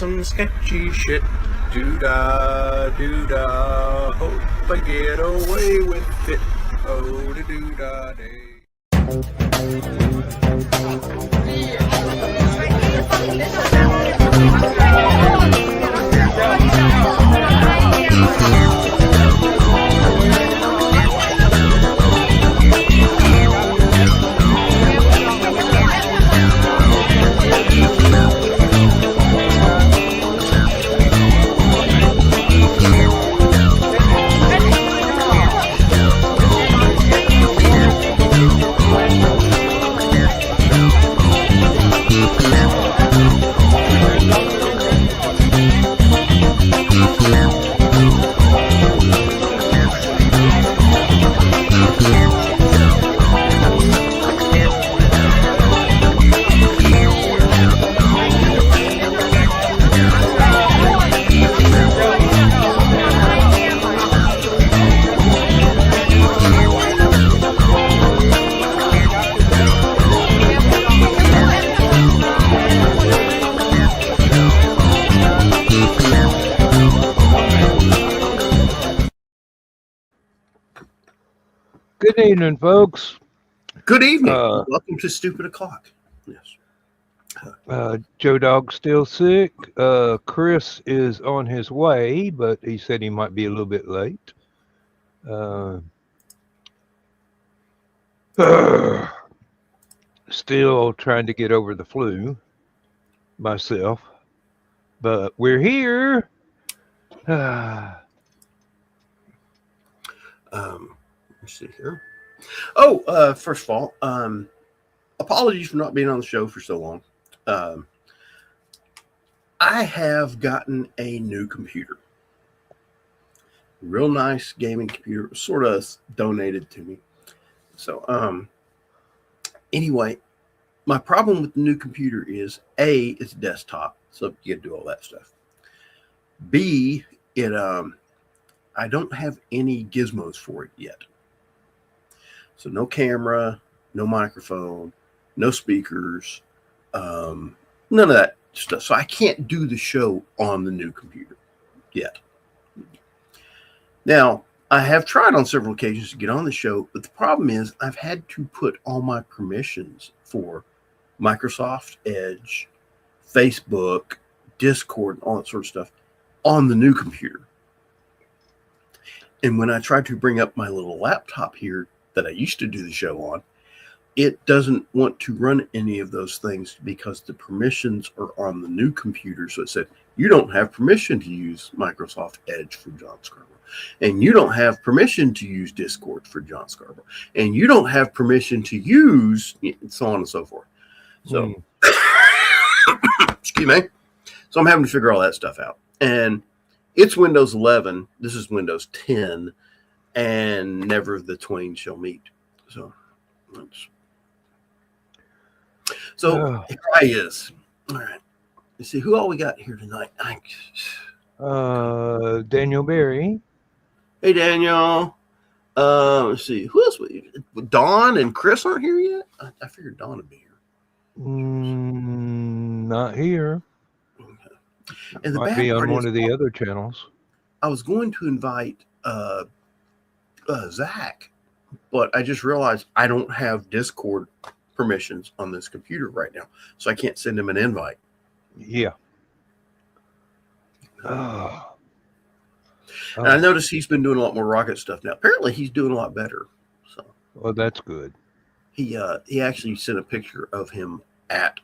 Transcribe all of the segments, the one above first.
some sketchy shit. Doo-dah, doo-dah, hope I get away with it. Oh, da doo-dah day. Good evening, folks. Good evening. Welcome to Stupid O'Clock. Yes. Joe Dog's still sick. Chris is on his way, but he said he might be a little bit late. Still trying to get over the flu myself, but we're here. Let's see here. Oh, first of all, apologies for not being on the show for so long. I have gotten a new computer. Real nice gaming computer, sort of donated to me. So, anyway, my problem with the new computer is A, it's desktop, so you can do all that stuff. B, I don't have any gizmos for it yet. So no camera, no microphone, no speakers, none of that stuff. So I can't do the show on the new computer yet. Now, I have tried on several occasions to get on the show, but the problem is I've had to put all my permissions for Microsoft Edge, Facebook, Discord, all that sort of stuff on the new computer. And when I try to bring up my little laptop here that I used to do the show on, it doesn't want to run any of those things because the permissions are on the new computer. So it said, you don't have permission to use Microsoft Edge for John Scarborough. And you don't have permission to use Discord for John Scarborough. And you don't have permission to use, so on and so forth. So, excuse me. So I'm having to figure all that stuff out. And it's Windows 11. This is Windows 10. And never the twain shall meet. So, here I is. All right. Let's see who all we got here tonight. Daniel Berry. Hey, Daniel. Let's see who else. Dawn and Chris aren't here yet. I figured Dawn would be here. Not here. Okay. And the might bad be on part one is, of the other channels. I was going to invite Zach, but I just realized I don't have Discord permissions on this computer right now, so I can't send him an invite. Yeah. And I noticed he's been doing a lot more rocket stuff now. Apparently, he's doing a lot better. So, well, that's good. He actually sent a picture of him at.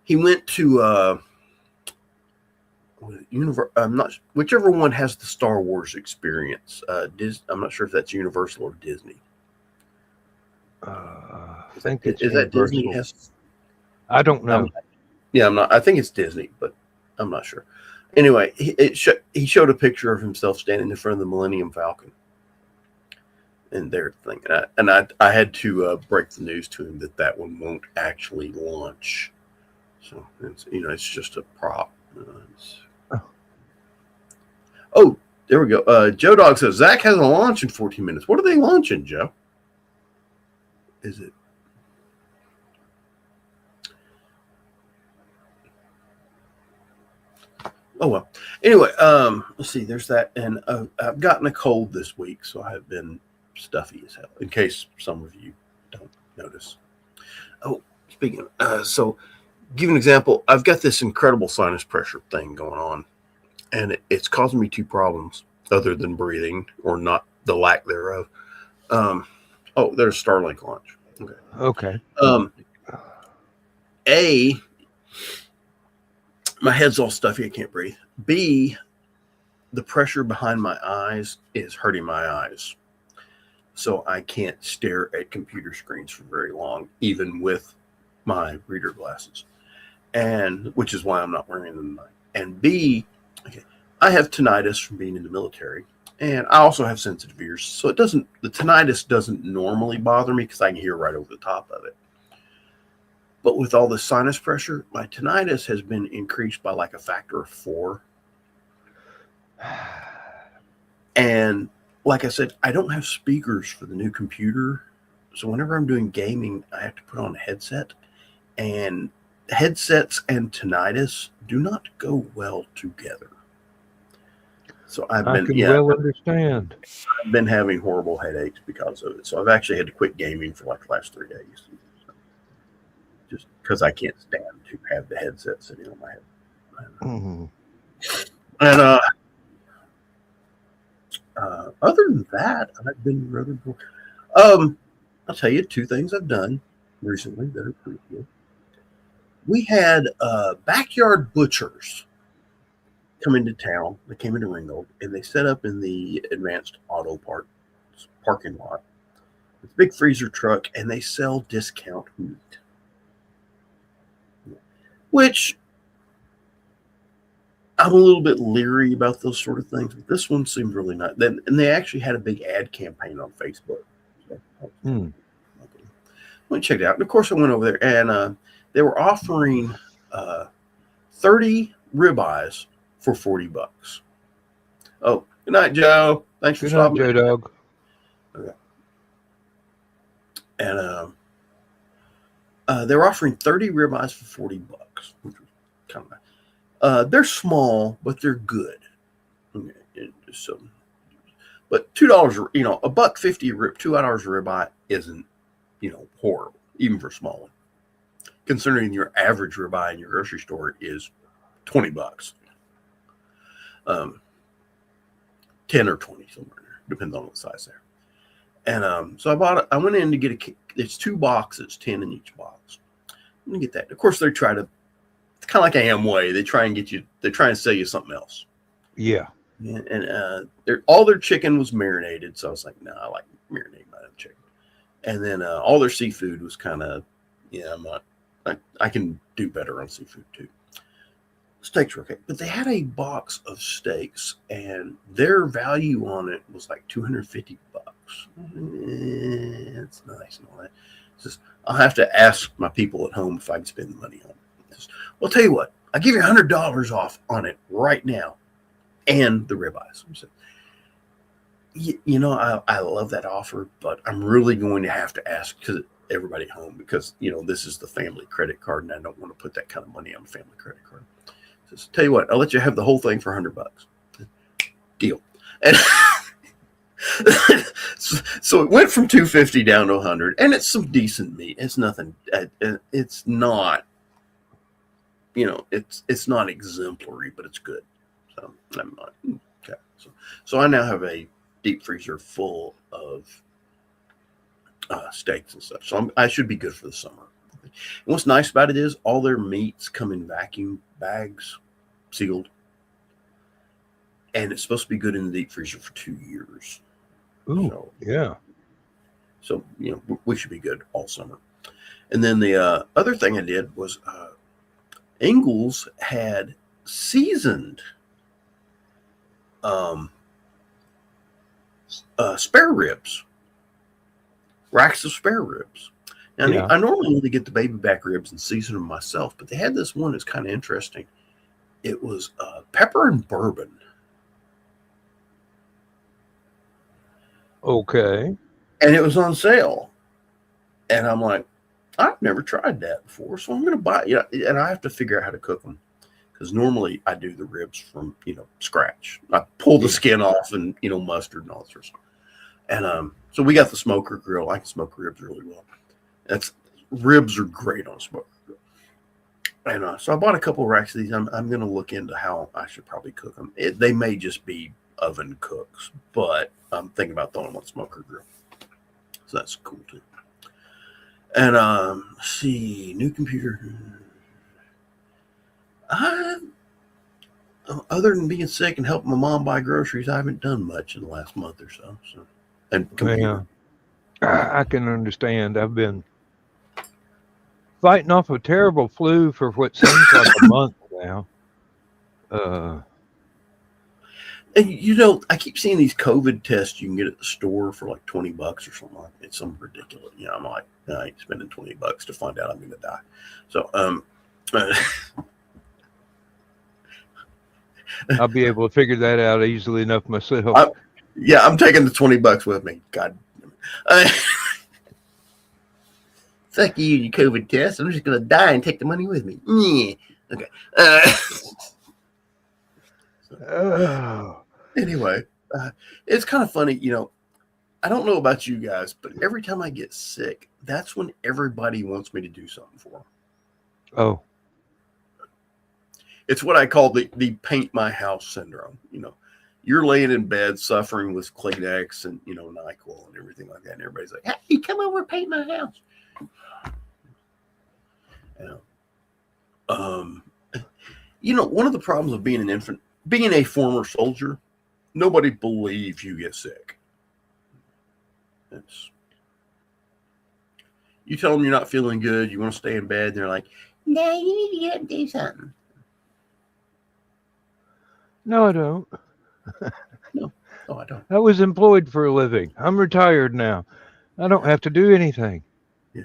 He went to I'm not whichever one has the Star Wars experience. I'm not sure if that's Universal or Disney. I think it's is that Universal. Disney? I don't know. I'm not. I think it's Disney, but I'm not sure. Anyway, he showed a picture of himself standing in front of the Millennium Falcon, and their thing. And I had to break the news to him that one won't actually launch. So it's just a prop. Oh, there we go. Joe Dog says Zach has a launch in 14 minutes. What are they launching, Joe? Is it? Oh well. Anyway, let's see. There's that, and I've gotten a cold this week, so I've been stuffy as hell. In case some of you don't notice. Oh, speaking of, so give you an example. I've got this incredible sinus pressure thing going on, and it's causing me two problems other than breathing or not the lack thereof. Oh, there's Starlink launch. Okay. Okay. A, my head's all stuffy. I can't breathe. B, the pressure behind my eyes is hurting my eyes. So I can't stare at computer screens for very long, even with my reader glasses. And which is why I'm not wearing them tonight. And B, okay, I have tinnitus from being in the military. And I also have sensitive ears. So the tinnitus doesn't normally bother me because I can hear right over the top of it. But with all the sinus pressure, my tinnitus has been increased by like a factor of 4. And like I said, I don't have speakers for the new computer. So whenever I'm doing gaming, I have to put on a headset. And headsets and tinnitus do not go well together. So I can well understand. I've been having horrible headaches because of it. So I've actually had to quit gaming for like the last 3 days. Just because I can't stand to have the headset sitting on my head. Mm-hmm. And other than that, I've been rather bored. I'll tell you 2 things I've done recently that are pretty cool. We had backyard butchers come into town. They came into Ringgold, and they set up in the Advanced Auto Parts parking lot. It's a big freezer truck, and they sell discount meat. Which I'm a little bit leery about those sort of things, but this one seemed really nice. And they actually had a big ad campaign on Facebook. So, Let me check it out. And of course, I went over there, and they were offering 30 ribeyes for $40. Oh, good night, Joe. Thanks for stopping. Good night, Joe Dog. Okay. And they were offering 30 ribeyes for $40, which was kind of nice. They're small, but they're good. Okay. So, but $2, $1.50 a rib, $2 a ribeye isn't, horrible, even for small one. Considering your average ribeye in your grocery store is $20. 10 or 20 somewhere there, depends on what size there. And so I went in to get it's 2 boxes, 10 in each box. I'm gonna get that. Of course, they try to, it's kind of like Amway. They try and sell you something else. Yeah. And all their chicken was marinated, so I was like, no, I like marinating my own chicken. And then all their seafood was kind of, I can do better on seafood too. Steaks were okay, but they had a box of steaks, and their value on it was like $250. It's nice and all that. I'll have to ask my people at home if I can spend the money on it. Well, I'll tell you what, I'll give you $100 off on it right now, and the ribeyes. I love that offer, but I'm really going to have to ask everybody at home because this is the family credit card, and I don't want to put that kind of money on a family credit card. Just tell you what, I'll let you have the whole thing for $100. Deal. And so it went from $250 down to $100, and it's some decent meat. It's nothing. It's not. It's not exemplary, but it's good. So I'm not okay. So I now have a deep freezer full of steaks and stuff. So I should be good for the summer. And what's nice about it is all their meats come in vacuum bags, sealed, and it's supposed to be good in the deep freezer for 2 years. Ooh, yeah. So we should be good all summer. And then the other thing I did was Ingles had seasoned spare ribs, racks of spare ribs. Now, I normally only get the baby back ribs and season them myself, but they had this one that's kind of interesting. It was pepper and bourbon. Okay. And it was on sale. And I'm like, I've never tried that before, so I'm going to buy it. And I have to figure out how to cook them. because normally I do the ribs from scratch. I pull the skin off and mustard and all that sort of stuff. And so we got the smoker grill. I can smoke ribs really well. Ribs are great on a smoker grill. And so I bought a couple of racks of these. I'm going to look into how I should probably cook them. They may just be oven cooks, but I'm thinking about throwing them on smoker grill. So that's cool too. And let's see, new computer. Other than being sick and helping my mom buy groceries, I haven't done much in the last month or so. And computer. I can understand. I've been fighting off a terrible flu for what seems like a month now. And I keep seeing these COVID tests you can get at the store for like $20 or something like that. It's something ridiculous. I'm like, I ain't spending $20 to find out I'm going to die. So, I'll be able to figure that out easily enough myself. I'm taking the $20 with me. God. Fuck you, you COVID test. I'm just going to die and take the money with me. Yeah. Okay. Anyway, it's kind of funny. I don't know about you guys, but every time I get sick, that's when everybody wants me to do something for them. Oh. It's what I call the paint my house syndrome. You're laying in bed suffering with Kleenex and, NyQuil and everything like that. And everybody's like, hey, come over and paint my house. One of the problems of being being a former soldier, nobody believes you get sick. You tell them you're not feeling good, you want to stay in bed, they're like, no, you need to get up and do something. No, I don't. No, I don't. I was employed for a living. I'm retired now. I don't have to do anything. Yeah.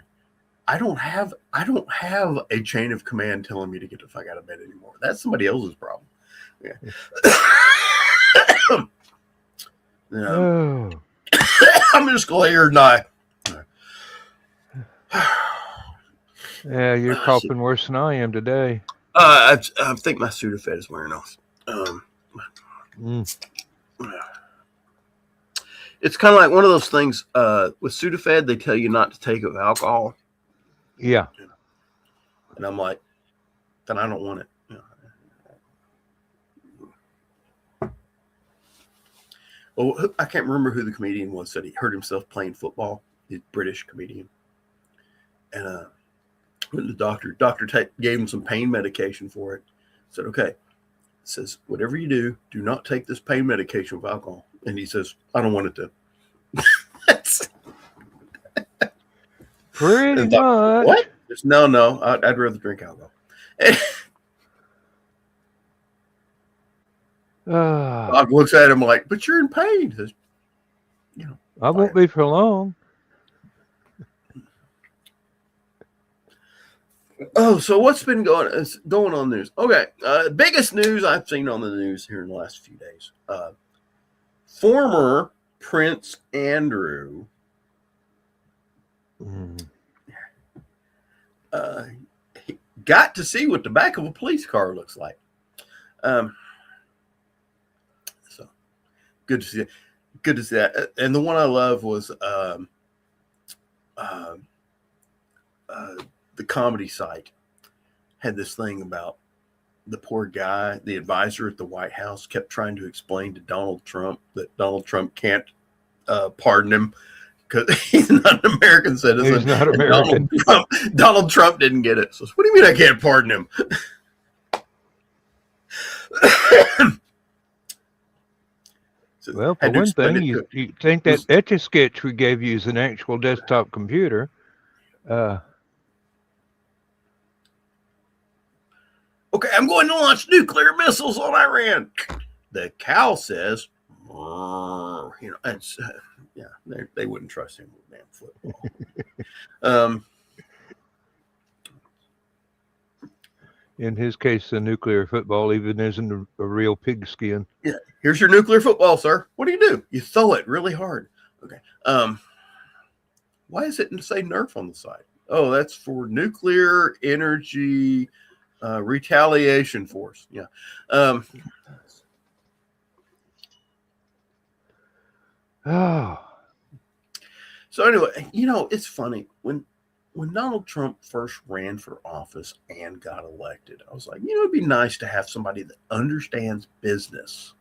I don't have a chain of command telling me to get the fuck out of bed anymore. That's somebody else's problem. Yeah. Oh. I'm just going to here and die. Yeah, you're coughing worse than I am today. I think my Sudafed is wearing off. It's kind of like one of those things with Sudafed, they tell you not to take it with alcohol. Yeah. And I'm like, then I don't want it. Well, I can't remember who the comedian was said he hurt himself playing football. He's a British comedian. And went to the doctor gave him some pain medication for it. Said, okay. Says, whatever you do not take this pain medication with alcohol. And he says, I don't want it to. Pretty much. What? Just, no, I'd rather drink alcohol. Doc looks at him like, but you're in pain. Says, I won't be for long. Oh, so what's been going on news? Okay, biggest news I've seen on the news here in the last few days. Former Prince Andrew got to see what the back of a police car looks like. So good to see it. Good to see that. And the one I love was the comedy site had this thing about the poor guy, the advisor at the White House kept trying to explain to Donald Trump that Donald Trump can't pardon him because he's not an American citizen. He's not American. Donald Trump didn't get it. So what do you mean I can't pardon him? So well, for one thing, you think that Etch-a-Sketch we gave you is an actual desktop computer. Okay, I'm going to launch nuclear missiles on Iran. The cow says, it's, they wouldn't trust him with damn football. In his case, the nuclear football even isn't a real pigskin. Yeah, here's your nuclear football, sir. What do? You throw it really hard. Okay. Why is it say Nerf on the side? Oh, that's for nuclear energy Retaliation force. Yeah. Oh, So anyway, it's funny when Donald Trump first ran for office and got elected, I was like, it'd be nice to have somebody that understands business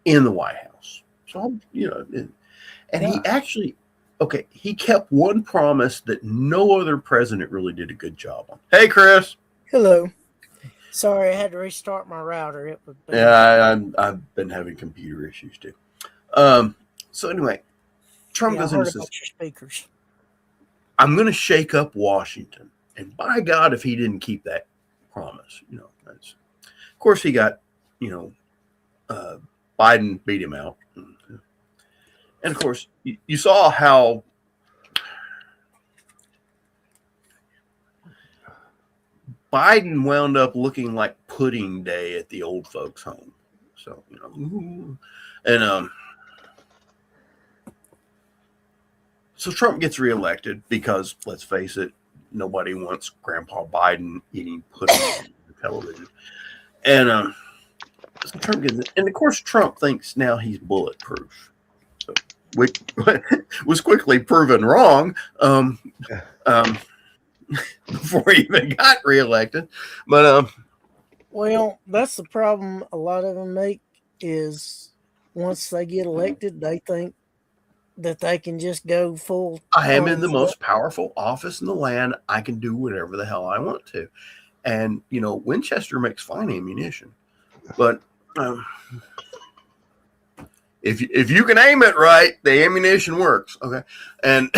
in the White House. So, and he actually, okay, he kept one promise that no other president really did a good job on. Hey, Chris. Hello. Sorry, I had to restart my router. It was bad. Yeah, I've been having computer issues too. So anyway, Trump goes I heard into about your speakers. I'm going to shake up Washington, and by God, if he didn't keep that promise, of course he got, Biden beat him out, and of course you saw how Biden wound up looking like pudding day at the old folks' home. So and so Trump gets reelected because, let's face it, nobody wants Grandpa Biden eating pudding on the television. And so Trump gets it. And of course, Trump thinks now he's bulletproof. So, which was quickly proven wrong before he even got reelected. But well, that's the problem a lot of them make is once they get elected, they think that they can just go full. I am in the most powerful office in the land. I can do whatever the hell I want to. And, Winchester makes fine ammunition. But if you can aim it right, the ammunition works. Okay. And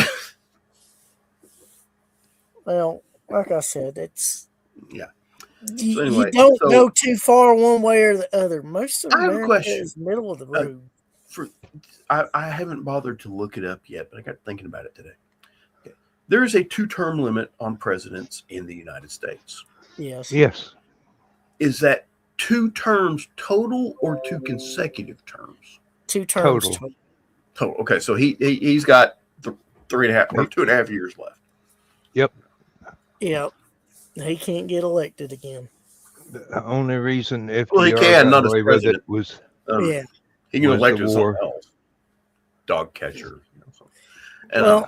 well, like I said, it's So anyway, you don't go too far one way or the other. Most of America is middle of the road. I haven't bothered to look it up yet, but I got thinking about it today. Okay. There is a 2-term limit on presidents in the United States. Yes. Yes. Is that 2 terms total or 2 consecutive terms? 2 terms total. Okay, so he's got 3.5 or 2.5 years left. Yep. He can't get elected again. The only reason if he can, not as president, was he can elect as something else. Dog catcher. And,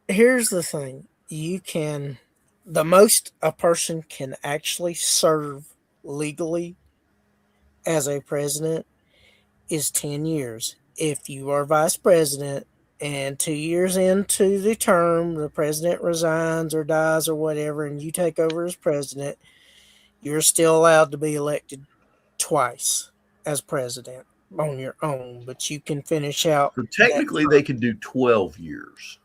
here's the thing: the most a person can actually serve legally as a president is 10 years. If you are vice president and 2 years into the term, the president resigns or dies or whatever, and you take over as president, you're still allowed to be elected twice as president on your own, but you can finish out. So technically, they could do 12 years.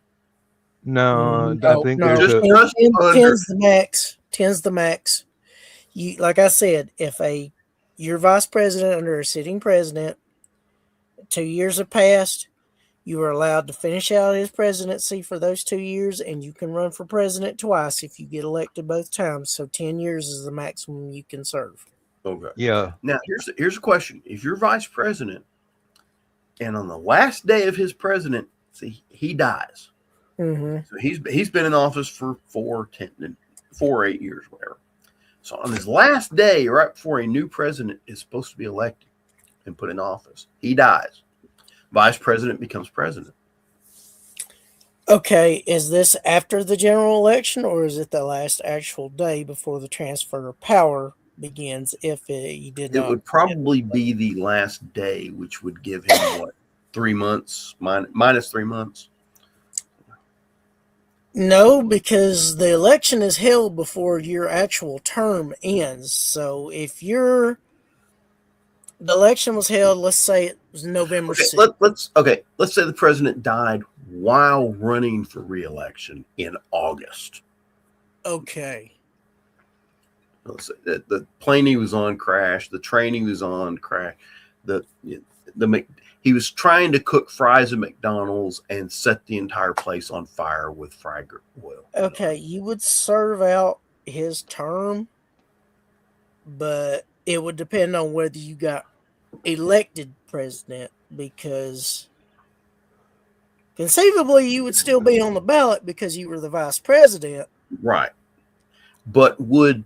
No, I think there's 10's the max. 10's the max. You, like I said, if you're vice president under a sitting president, 2 years have passed, you are allowed to finish out his presidency for those 2 years, and you can run for president twice if you get elected both times. So 10 years is the maximum you can serve. Okay. Yeah. Now here's a question: if you're vice president, and on the last day of his presidency he dies, so he's been in office for 4 or 8 years, whatever. So on his last day, right before a new president is supposed to be elected and put in office, he dies. Vice president becomes president. Okay, is this after the general election, or is it the last actual day before the transfer of power begins? If you did not, it would probably be the last day, which would give him 3 months minus 3 months. No, because the election is held before your actual term ends. So if the election was held, let's say it was November 6th. Let's say the president died while running for re-election in August. Okay. Let's say the plane he was on crashed, the train he was on crashed, he was trying to cook fries at McDonald's and set the entire place on fire with fried oil. Okay, you would serve out his term, but it would depend on whether you got elected president, because conceivably you would still be on the ballot because you were the vice president. Right. but would,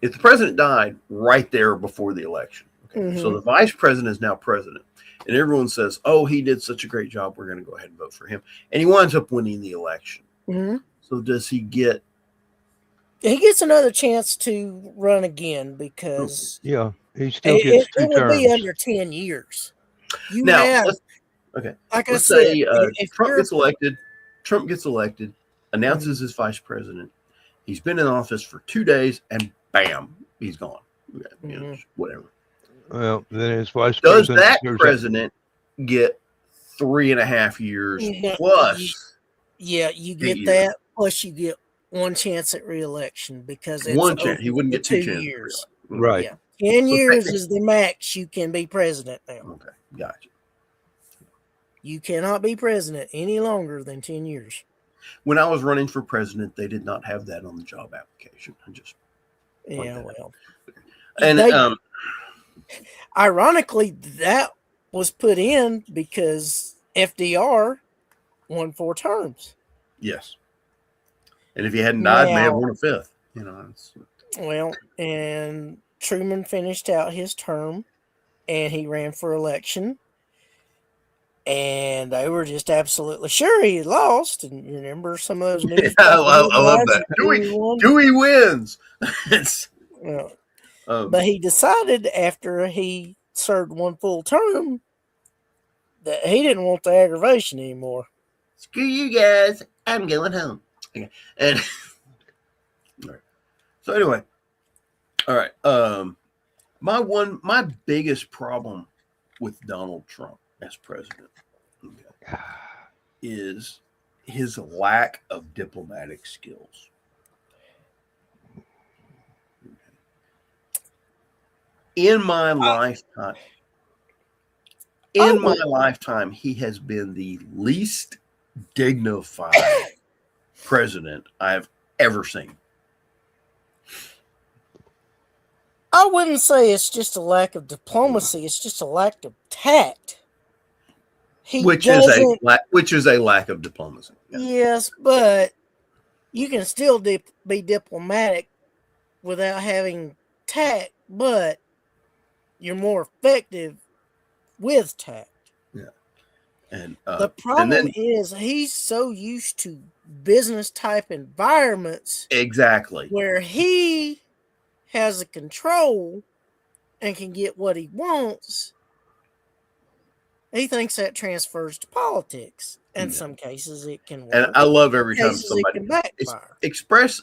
if the president died right there before the election. Okay. So the vice president is now president. And everyone says, oh, he did such a great job. We're going to go ahead and vote for him. And he winds up winning the election. So does he get... He gets another chance to run again because yeah, he still gets two it would terms. be under 10 years. You now, have, okay. like Let's I said, say if Trump you're- gets elected. Trump gets elected, announces his vice president. He's been in office for 2 days, and bam, he's gone. You know, whatever. Well, then his vice Does president. that president get 3.5 years plus? Yeah, you get that. Plus, you get one chance at re-election because it's One chance. He wouldn't get 2 years. Right. Yeah. 10 years is the max you can be president now. Okay, gotcha. You cannot be president any longer than 10 years. When I was running for president, they did not have that on the job application. And ironically, that was put in because FDR won 4 terms. Yes. And if he hadn't died, may have won a 5th. You know. Well, and Truman finished out his term, and he ran for election. And they were just absolutely sure he had lost. And you remember some of those news? I love that. Dewey wins. But he decided after he served 1 full term that he didn't want the aggravation anymore. Screw you guys. I'm going home. Okay. And all right. So anyway, all right. My biggest problem with Donald Trump as president is his lack of diplomatic skills. In my lifetime, he has been the least dignified president I've ever seen. I wouldn't say it's just a lack of diplomacy. It's just a lack of tact. Which is a lack of diplomacy. Yeah. Yes, but you can still be diplomatic without having tact, but you're more effective with tact. Yeah. And the problem is he's so used to business type environments. Exactly. Where he has a control and can get what he wants. He thinks that transfers to politics. In some cases, it can work. And I love every time somebody express.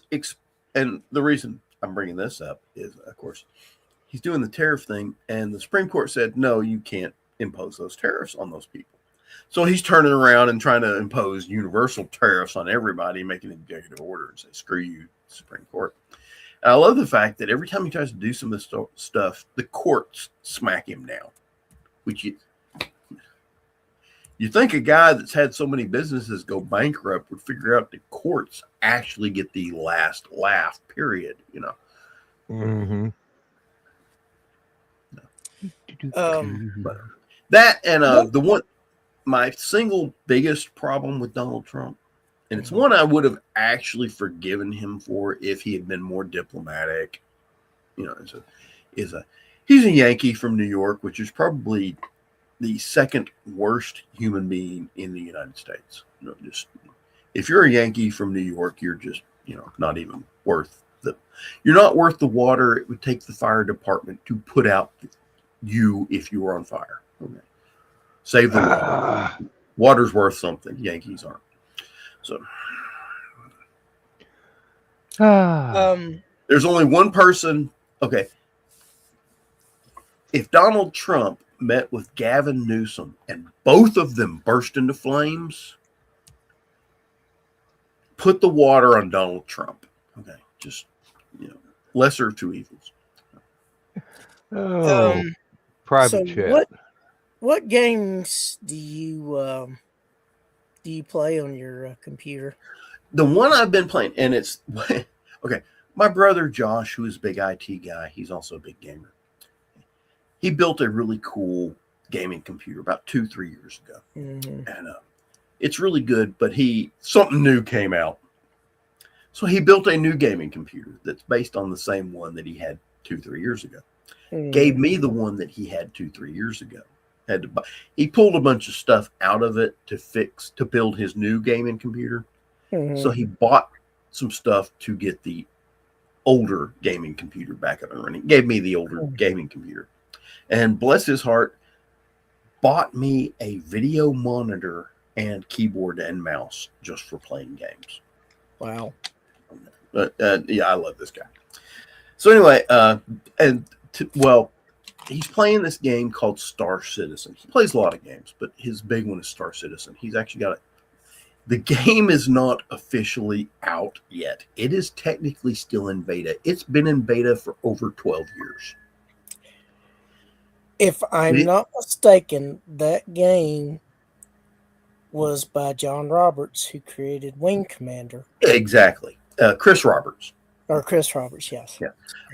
And the reason I'm bringing this up is, of course, he's doing the tariff thing, and the Supreme Court said, no, you can't impose those tariffs on those people. So he's turning around and trying to impose universal tariffs on everybody, making an executive order and say, screw you, Supreme Court. And I love the fact that every time he tries to do some of this stuff, the courts smack him down, which you think a guy that's had so many businesses go bankrupt would figure out the courts actually get the last laugh, period, you know. Mm-hmm. But that and my single biggest problem with Donald Trump, and it's one I would have actually forgiven him for if he had been more diplomatic, you know, he's a Yankee from New York, which is probably the second worst human being in the United States. You know, just if you're a Yankee from New York, you're just, you know, not even worth you're not worth the water it would take the fire department to put out you if you were on fire. Okay. Save the water. Water's worth something. Yankees aren't. So there's only one person. Okay. If Donald Trump met with Gavin Newsom and both of them burst into flames, put the water on Donald Trump. Okay. Just, you know, lesser of two evils. Private chat. What games do you play on your computer? The one I've been playing, and it's okay. My brother Josh, who is a big IT guy, he's also a big gamer. He built a really cool gaming computer about 2-3 years ago, and it's really good. But something new came out, So he built a new gaming computer that's based on the same one that he had 2-3 years ago. Gave me the one that he had 2-3 years ago. Had to buy. He pulled a bunch of stuff out of it to build his new gaming computer. So he bought some stuff to get the older gaming computer back up and running. Gave me the older gaming computer, and bless his heart, bought me a video monitor and keyboard and mouse just for playing games. Wow. But yeah, I love this guy. So anyway, he's playing this game called Star Citizen. He plays a lot of games, but his big one is Star Citizen. He's actually got it. The game is not officially out yet. It is technically still in beta. It's been in beta for over 12 years. If I'm not mistaken, that game was by John Roberts, who created Wing Commander. Exactly. Chris Roberts. Or Chris Roberts, yes. Yeah.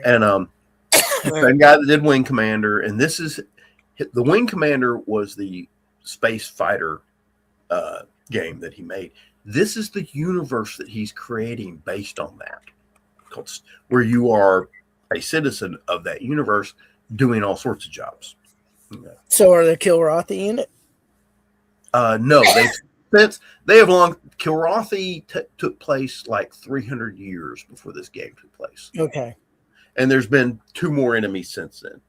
And the same guy that did Wing Commander. And this is the Wing Commander was the space fighter game that he made. This is the universe that he's creating based on that, where you are a citizen of that universe doing all sorts of jobs. Yeah. So are the Kilrathi in it? No, they have long. Kilrathi took place like 300 years before this game took place. Okay. And there's been 2 more enemies since then.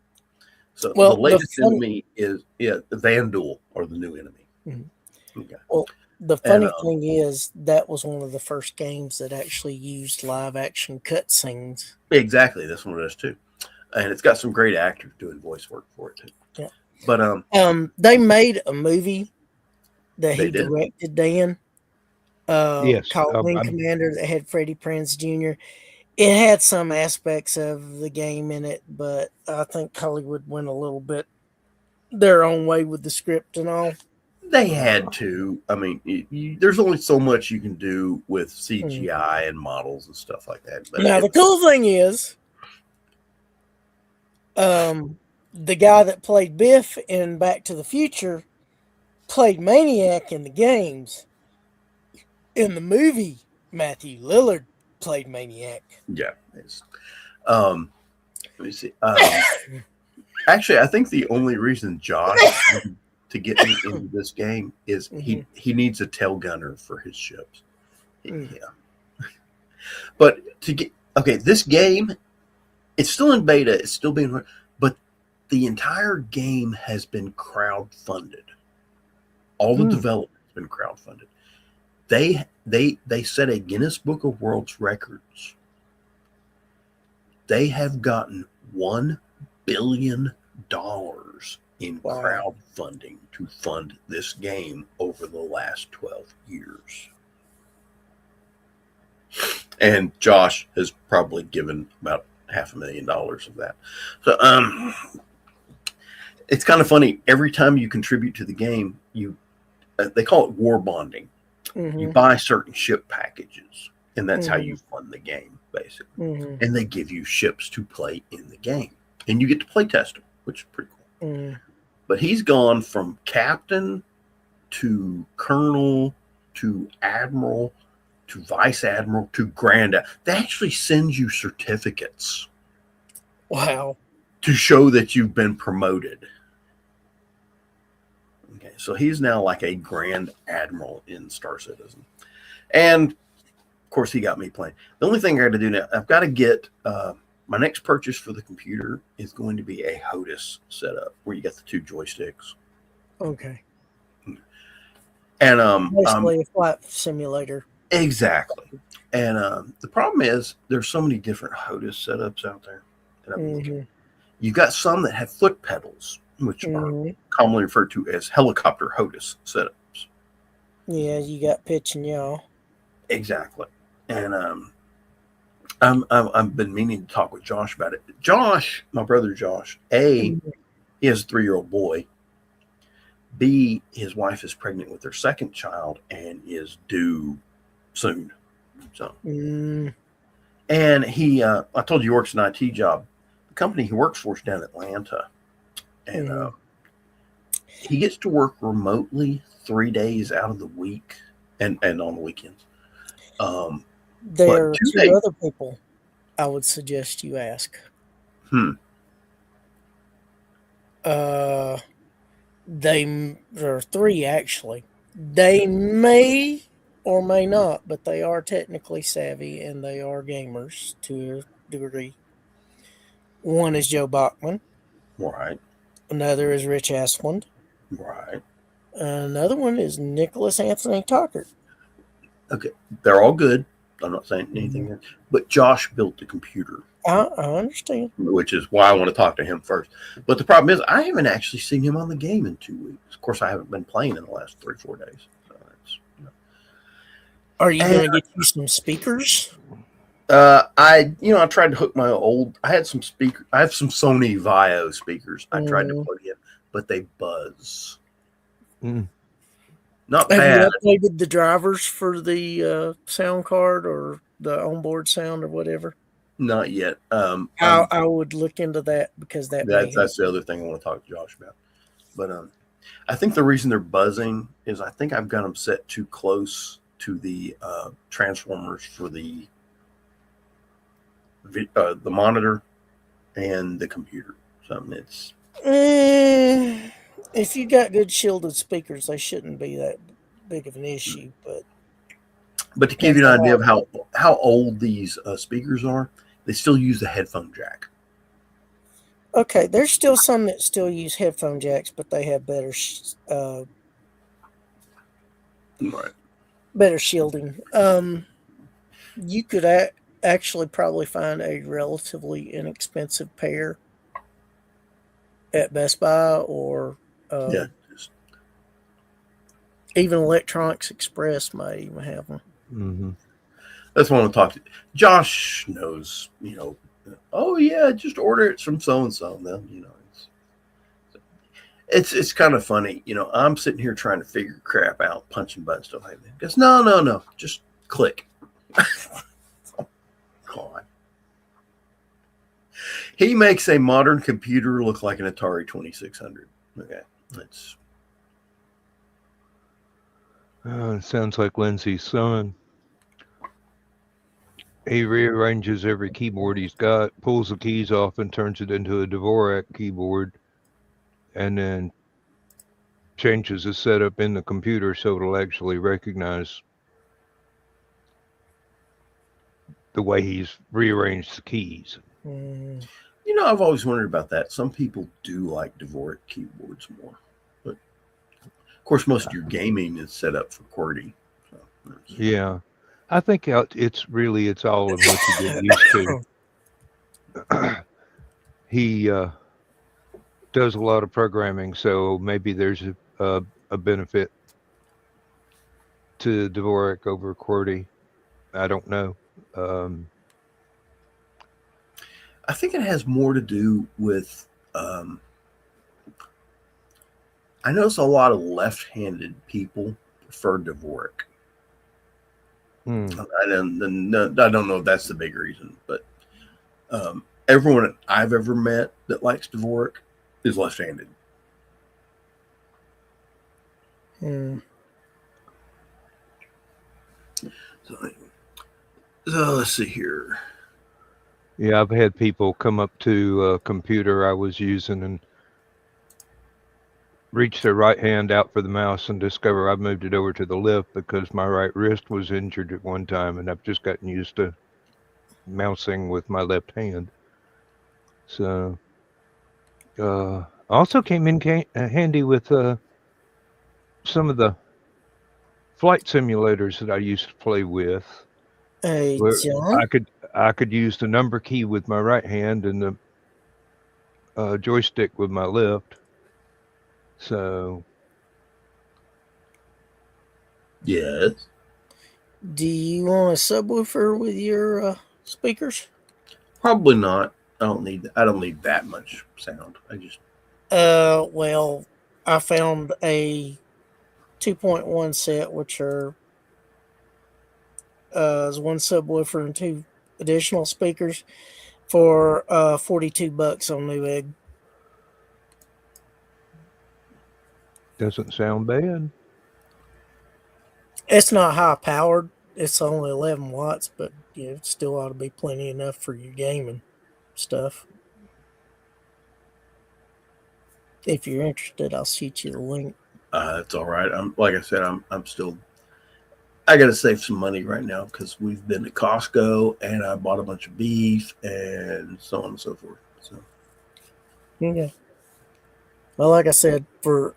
So well, the latest enemy is the Vandal, or the new enemy. Mm-hmm. Okay. Well, the funny thing is that was one of the first games that actually used live action cutscenes. Exactly, this one does too, and it's got some great actors doing voice work for it too. Yeah. But they made a movie that he directed, Dan. Yes, called Wing Commander, that had Freddie Prinze Jr. It had some aspects of the game in it, but I think Hollywood went a little bit their own way with the script and all. They had to. I mean, there's only so much you can do with CGI and models and stuff like that. But now, the cool thing is, the guy that played Biff in Back to the Future played Maniac in the games. In the movie, Matthew Lillard played Maniac. Yeah. Let me see. Actually, I think the only reason Josh to get me into this game is he needs a tail gunner for his ships. Yeah. But this game, it's still in beta. It's still being run, but the entire game has been crowdfunded. All the development has been crowdfunded. They set a Guinness Book of World Records. They have gotten $1 billion in crowdfunding to fund this game over the last 12 years. And Josh has probably given about $500,000 of that. So it's kind of funny. Every time you contribute to the game, they call it war bonding. Mm-hmm. You buy certain ship packages, and that's how you fund the game, basically. Mm-hmm. And they give you ships to play in the game, and you get to play test them, which is pretty cool. Mm. But he's gone from captain to colonel to admiral to vice admiral to grand. They actually send you certificates. Wow. To show that you've been promoted. Okay, so he's now like a grand admiral in Star Citizen. And of course, he got me playing. The only thing I got to do now, I've got to get my next purchase for the computer is going to be a HOTUS setup where you got the 2 joysticks. Okay. And basically a flight simulator. Exactly. And the problem is there's so many different HOTUS setups out there. And you've got some that have foot pedals, which are commonly referred to as helicopter HOTUS setups. Yeah, you got pitch and yaw. Exactly. And I've been meaning to talk with Josh about it. Josh, my brother Josh, he has a 3-year-old boy. B, his wife is pregnant with their second child and is due soon. So, and he, I told you, he works an IT job. The company he works for is down in Atlanta, and he gets to work remotely 3 days out of the week, and on the weekends. There are Too two late. other people I would suggest you ask. Hmm. Uh, there are three actually. They may or may not, but they are technically savvy and they are gamers to a degree. One is Joe Bachman. Right. Another is Rich Asplund. Right. Another one is Nicholas Anthony Tucker. Okay. They're all good. I'm not saying anything there. But Josh built the computer, I understand. which is why I want to talk to him first. But the problem is, I haven't actually seen him on the game in 2 weeks. Of course, I haven't been playing in the last 3-4 days. So that's, Are you And going to get you some speakers? I tried to hook my old. I had some speaker. I have some Sony Vio speakers. I tried to plug in, but they buzz. Mm. Not Have bad. you updated the drivers for the sound card or the onboard sound or whatever? Not yet. I would look into that because that may help. That's the other thing I want to talk to Josh about. But I think the reason they're buzzing is I think I've got them set too close to the transformers for the monitor and the computer. So it's If you got good shielded speakers, they shouldn't be that big of an issue. But to give you an idea of how old these speakers are, they still use the headphone jack. Okay, there's still some that still use headphone jacks, but they have Right. better shielding. You could actually probably find a relatively inexpensive pair at Best Buy or Yeah. even Electronics Express might even have them. Mm-hmm. That's what I want to talk to. Josh knows, oh yeah, just order it from so and so. Then it's kind of funny. I'm sitting here trying to figure crap out, punching buttons, stuff like that. He goes, no, just click. God. He makes a modern computer look like an Atari 2600. Okay, that's. It sounds like Lindsay's son. He rearranges every keyboard he's got, pulls the keys off, and turns it into a Dvorak keyboard, and then changes the setup in the computer so it'll actually recognize the way he's rearranged the keys. Mm. I've always wondered about that. Some people do like Dvorak keyboards more. But, of course, most of your gaming is set up for QWERTY. So yeah. I think it's all in what you get used to. He does a lot of programming, so maybe there's a benefit to Dvorak over QWERTY. I don't know. I think it has more to do with. I notice a lot of left-handed people prefer Dvorak. I don't know if that's the big reason, but everyone I've ever met that likes Dvorak is left-handed. So let's see here. Yeah, I've had people come up to a computer I was using and reach their right hand out for the mouse and discover I've moved it over to the left because my right wrist was injured at one time and I've just gotten used to mousing with my left hand. So also came in handy with some of the flight simulators that I used to play with. Hey, John? I could use the number key with my right hand and the joystick with my left. So, yes. Do you want a subwoofer with your speakers? Probably not. I don't need that much sound. I just. Well, I found a 2.1 set, which are is one subwoofer and 2 additional speakers for $42 on Newegg. doesn't sound bad. It's not high powered, it's only 11 watts, but it still ought to be plenty enough for your gaming stuff. If you're interested, I'll shoot you the link. It's all right. Like I said, I'm still. I got to save some money right now because we've been to Costco and I bought a bunch of beef and so on and so forth. So Okay. Well, like I said, for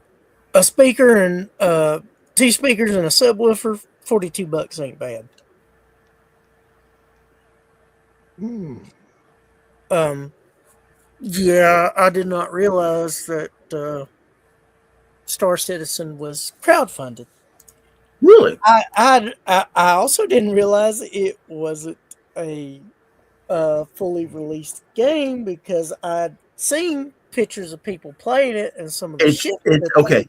a speaker and two speakers and a subwoofer, $42 ain't bad. Yeah, I did not realize that Star Citizen was crowdfunded. really, I also didn't realize it wasn't a fully released game because I'd seen pictures of people playing it and some of the shit. it's okay.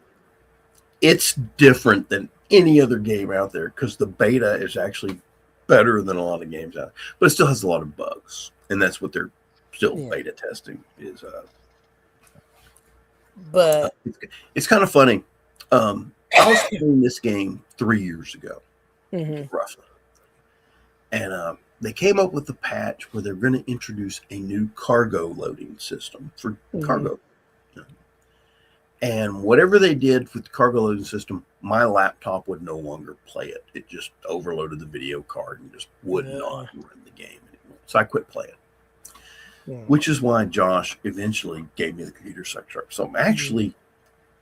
It's different than any other game out there because the beta is actually better than a lot of games out, but it still has a lot of bugs, and that's what they're still beta testing. Is but it's kind of funny. I was playing this game 3 years ago, roughly, and they came up with a patch where they're going to introduce a new cargo loading system for cargo. And whatever they did with the cargo loading system, my laptop would no longer play it. It just overloaded the video card and just would not run the game anymore. So I quit playing. Which is why Josh eventually gave me the computer setup. So I'm actually,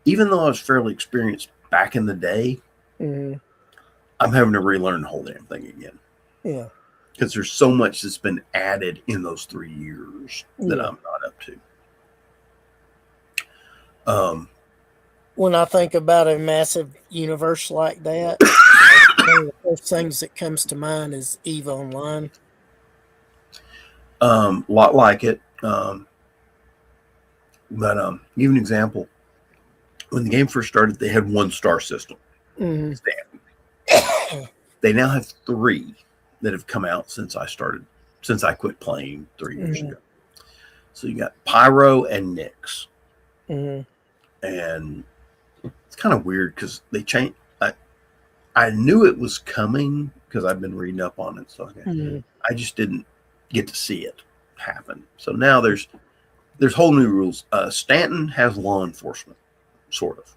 even though I was fairly experienced back in the day, I'm having to relearn the whole damn thing again. Yeah. Because there's so much that's been added in those 3 years that I'm not up to. When I think about a massive universe like that, one of the first things that comes to mind is EVE Online. A lot like it. But give an example. When the game first started, they had 1-star system. They now have 3 that have come out since I quit playing 3 years ago. So you got Pyro and Nyx. And it's kind of weird because they changed. I knew it was coming because I've been reading up on it. So I just didn't get to see it happen. So now there's whole new rules. Stanton has law enforcement, sort of.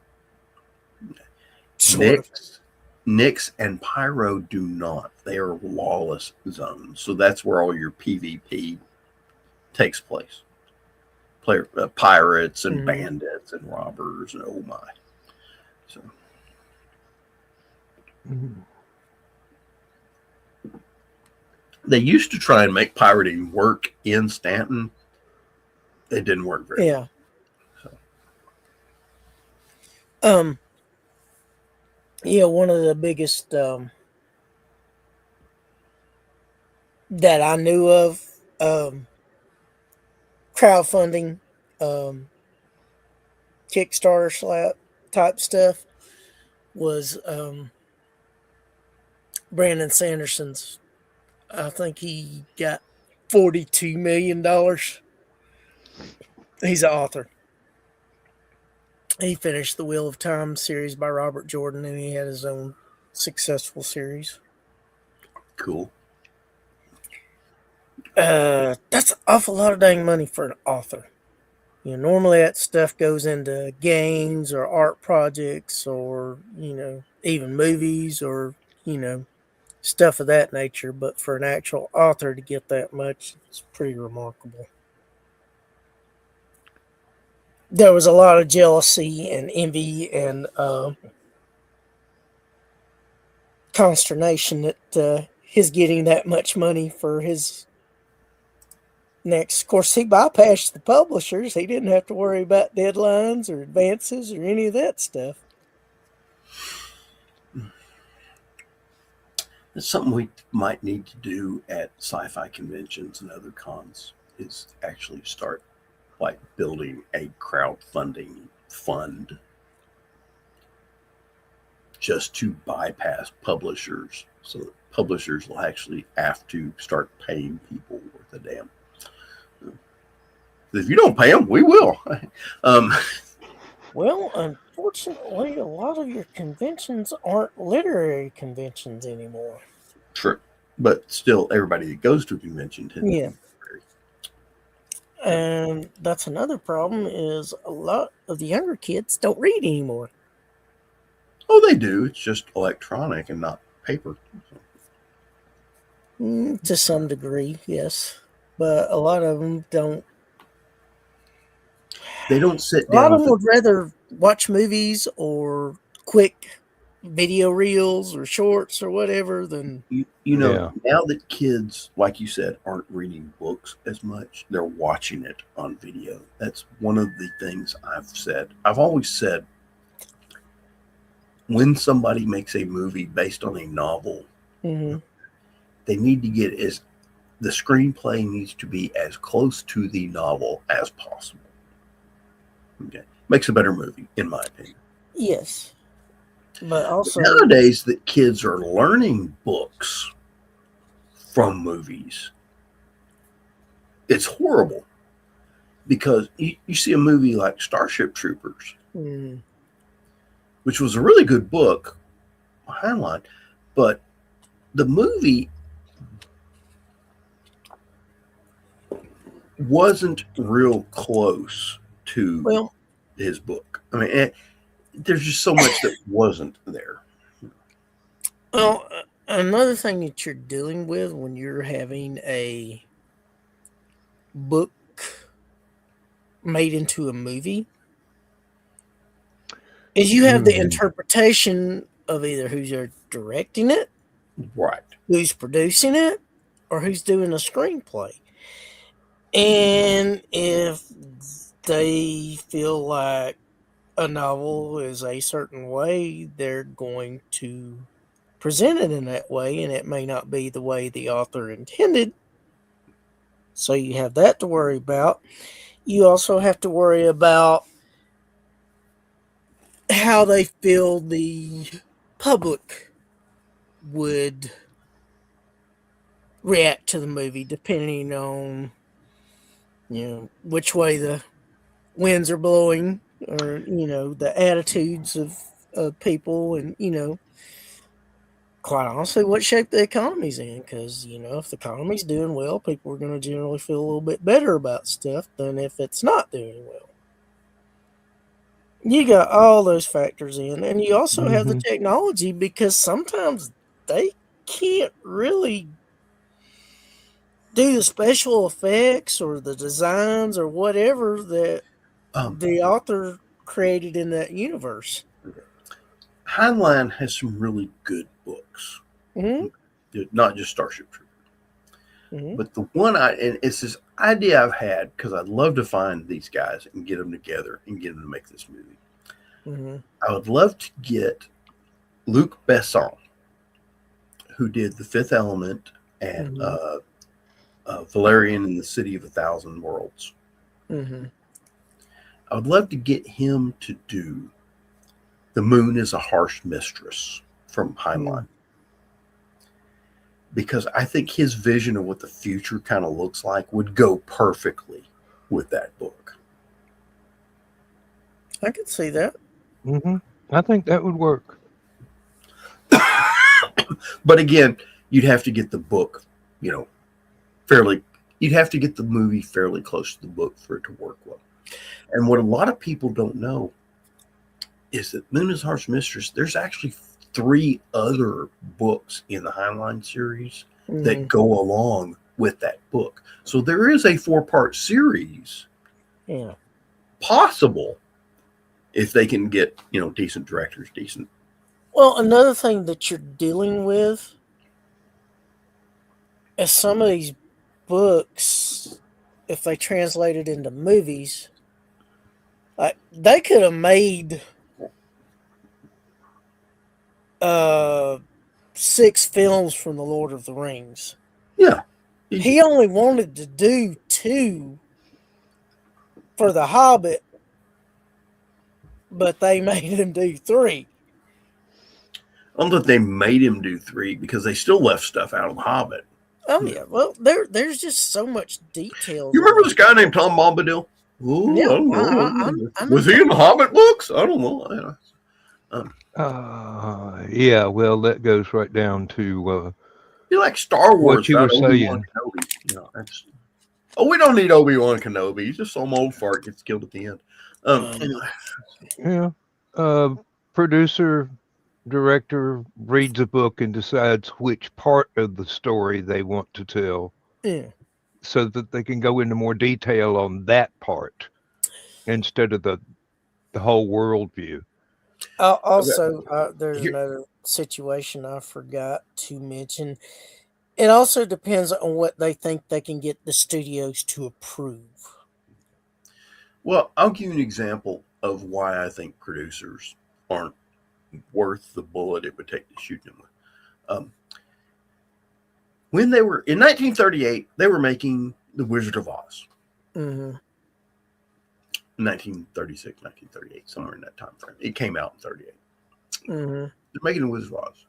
Nyx and Pyro do not. They are lawless zones. So that's where all your PvP takes place. Pirates and bandits and robbers and oh my. So they used to try and make pirating work in Stanton. It didn't work very well. One of the biggest that I knew of crowdfunding, Kickstarter slap type stuff was Brandon Sanderson's. I think he got $42 million. He's an author. He finished the Wheel of Time series by Robert Jordan, and he had his own successful series. Cool. That's an awful lot of dang money for an author. Normally that stuff goes into games or art projects or, even movies or, stuff of that nature. But for an actual author to get that much, it's pretty remarkable. There was a lot of jealousy and envy and consternation that his getting that much money for his next. Of course, he bypassed the publishers. He didn't have to worry about deadlines or advances or any of that stuff. It's something we might need to do at sci-fi conventions and other cons is actually start like building a crowdfunding fund just to bypass publishers so that publishers will actually have to start paying people worth a damn. If you don't pay them, we will. Well, unfortunately, a lot of your conventions aren't literary conventions anymore. True. But still, everybody that goes to a convention tends Yeah. to be very. And that's another problem is a lot of the younger kids don't read anymore. Oh, they do. It's just electronic and not paper. To some degree, yes. But a lot of them don't. They don't sit A lot down of with them would rather watch movies or quick video reels or shorts or whatever than. you know, Yeah. now that kids, like you said, aren't reading books as much, they're watching it on video. That's one of the things I've said. I've always said when somebody makes a movie based on a novel, Mhm. they need to get as the screenplay needs to be as close to the novel as possible. Okay. Makes a better movie, in my opinion. Yes. But also. Nowadays, that kids are learning books from movies. It's horrible because you see a movie like Starship Troopers, Mm, which was a really good book, Heinlein, but the movie wasn't real close to well, his book. I mean, there's just so much that wasn't there. well, another thing that you're dealing with when you're having a book made into a movie is you have the interpretation of either who's directing it, Right. who's producing it, or who's doing the screenplay. And if they feel like a novel is a certain way, they're going to present it in that way, and it may not be the way the author intended. So you have that to worry about. You also have to worry about how they feel the public would react to the movie, depending on which way the winds are blowing, or the attitudes of people, and quite honestly, what shape the economy's in. Because if the economy's doing well, people are going to generally feel a little bit better about stuff than if it's not doing well. You got all those factors in, and you also have the technology, because sometimes they can't really do the special effects or the designs or whatever that the author created in that universe. Heinlein has some really good books, not just Starship Troopers. But the one and it's this idea I've had, because I'd love to find these guys and get them together and get them to make this movie. I would love to get Luc Besson, who did The Fifth Element and Valerian in the City of a Thousand Worlds. I would love to get him to do The Moon is a Harsh Mistress from Heinlein. Because I think his vision of what the future kind of looks like would go perfectly with that book. I could see that. I think that would work. But again, you'd have to get the book, fairly. You'd have to get the movie fairly close to the book for it to work well. And what a lot of people don't know is that Moon is Harsh Mistress, there's actually 3 other books in the Heinlein series that go along with that book. So there is a 4-part series possible if they can get, decent directors, decent. Well, another thing that you're dealing with is some of these books, if they translated into movies, they could have made 6 films from The Lord of the Rings. Yeah. He only wanted to do 2 for The Hobbit, but they made him do 3. I don't think they made him do 3 because they still left stuff out of The Hobbit. Oh, yeah. Well, there's just so much detail. You remember this guy named Tom Bombadil? Ooh, Yeah, I don't know. I Was he in the Hobbit books? I don't know. Yeah, well, that goes right down to Be like Star Wars what you were without Obi-Wan saying. Kenobi. That's we don't need Obi-Wan Kenobi. He's just some old fart gets killed at the end. Anyway. Yeah. Uh, Producer, director reads a book and decides which part of the story they want to tell Yeah. so that they can go into more detail on that part instead of the whole worldview. Also, there's Here, another situation I forgot to mention. It also depends on what they think they can get the studios to approve. well, I'll give you an example of why I think producers aren't worth the bullet it would take to shoot them with. Um, when they were in 1938, they were making The Wizard of Oz. Mm-hmm. 1936, 1938, somewhere in that time frame. It came out in 38. Mm-hmm. They're making The Wizard of Oz.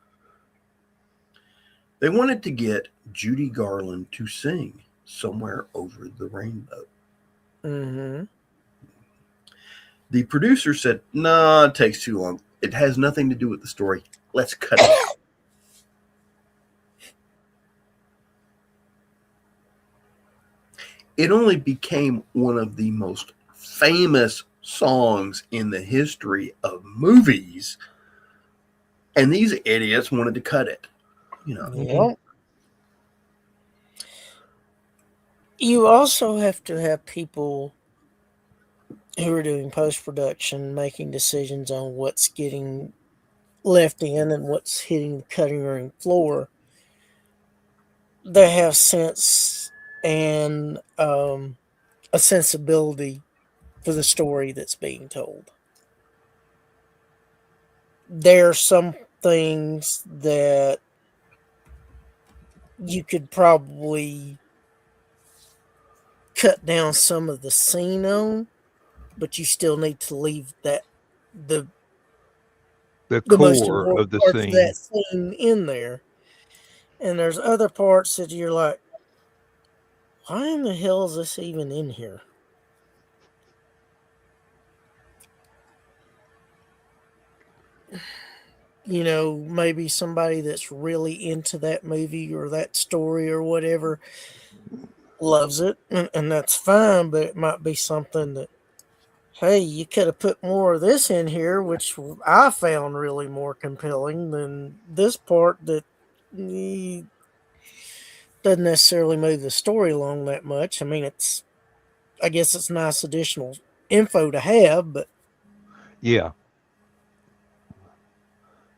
They wanted to get Judy Garland to sing Somewhere Over the Rainbow. Mm-hmm. The producer said, "Nah, it takes too long. It has nothing to do with the story. Let's cut it out." It only became one of the most famous songs in the history of movies, and these idiots wanted to cut it. Yeah. You also have to have people who are doing post production making decisions on what's getting left in and what's hitting the cutting room floor. They have sense and a sensibility for the story that's being told. There are some things that you could probably cut down some of the scene on, but you still need to leave that the The the most core important of the parts of that scene. scene in there. And there's other parts that you're like, why in the hell is this even in here? Maybe somebody that's really into that movie or that story or whatever loves it, and that's fine, but it might be something that, hey, you could have put more of this in here, which I found really more compelling than this part that eh, doesn't necessarily move the story along that much. I mean, I guess it's nice additional info to have, but Yeah.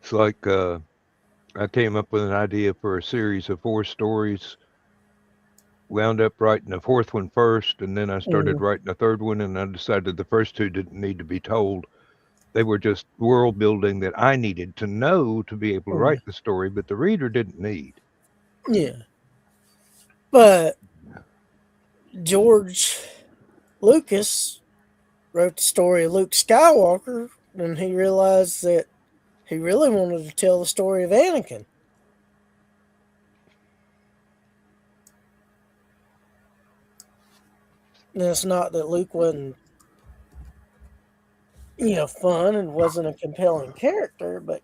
It's like I came up with an idea for a series of 4 stories, wound up writing the fourth one first, and then I started mm, writing the third one, and I decided the first two didn't need to be told. They were just world building that I needed to know to be able to mm, write the story, but the reader didn't need. yeah. But George Lucas wrote the story of Luke Skywalker when he realized that he really wanted to tell the story of Anakin. And it's not that Luke wasn't, fun and wasn't a compelling character, but,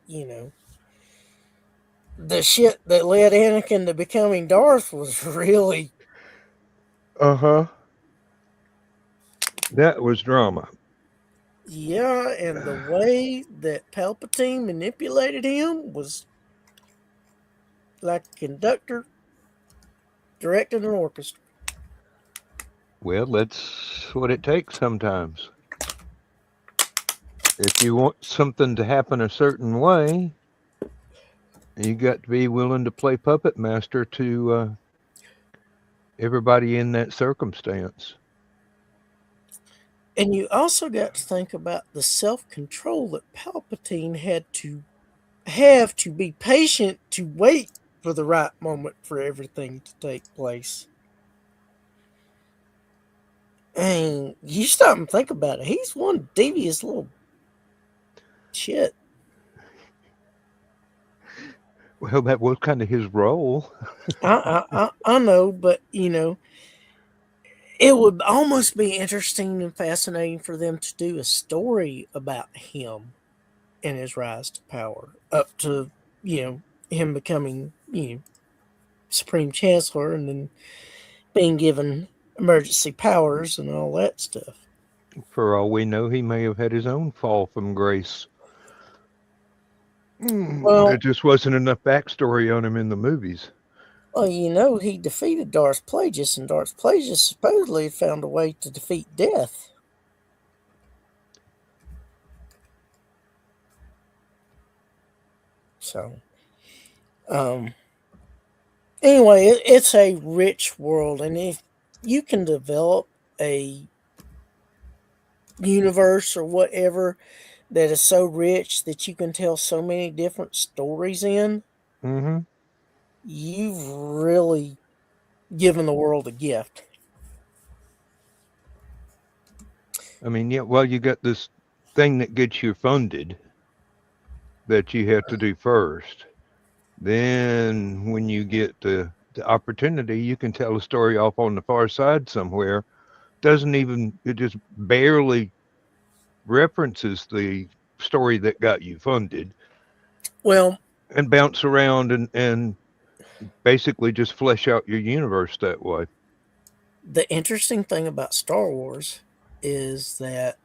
the shit that led Anakin to becoming Darth was really, Uh huh. That was drama. yeah, and the way that Palpatine manipulated him was like a conductor directing an orchestra. Well, that's what it takes sometimes. If you want something to happen a certain way, you got to be willing to play puppet master to everybody in that circumstance. And you also got to think about the self control that Palpatine had to have to be patient to wait for the right moment for everything to take place. And you stop and think about it. He's one devious little shit. Well, that was kind of his role. I know, but it would almost be interesting and fascinating for them to do a story about him and his rise to power, up to him becoming Supreme Chancellor and then being given emergency powers and all that stuff. For all we know, he may have had his own fall from grace. Well, There just wasn't enough backstory on him in the movies. well, he defeated Darth Plagueis, and Darth Plagueis supposedly found a way to defeat death. So, anyway, it's a rich world, and if you can develop a universe or whatever that is so rich that you can tell so many different stories in, Mm-hmm. you've really given the world a gift. I mean, yeah, well, you got this thing that gets you funded that you have to do first. Then, when you get the opportunity, you can tell a story off on the far side somewhere. It just barely references the story that got you funded Well, and bounce around and basically just flesh out your universe that way. the interesting thing about Star Wars is that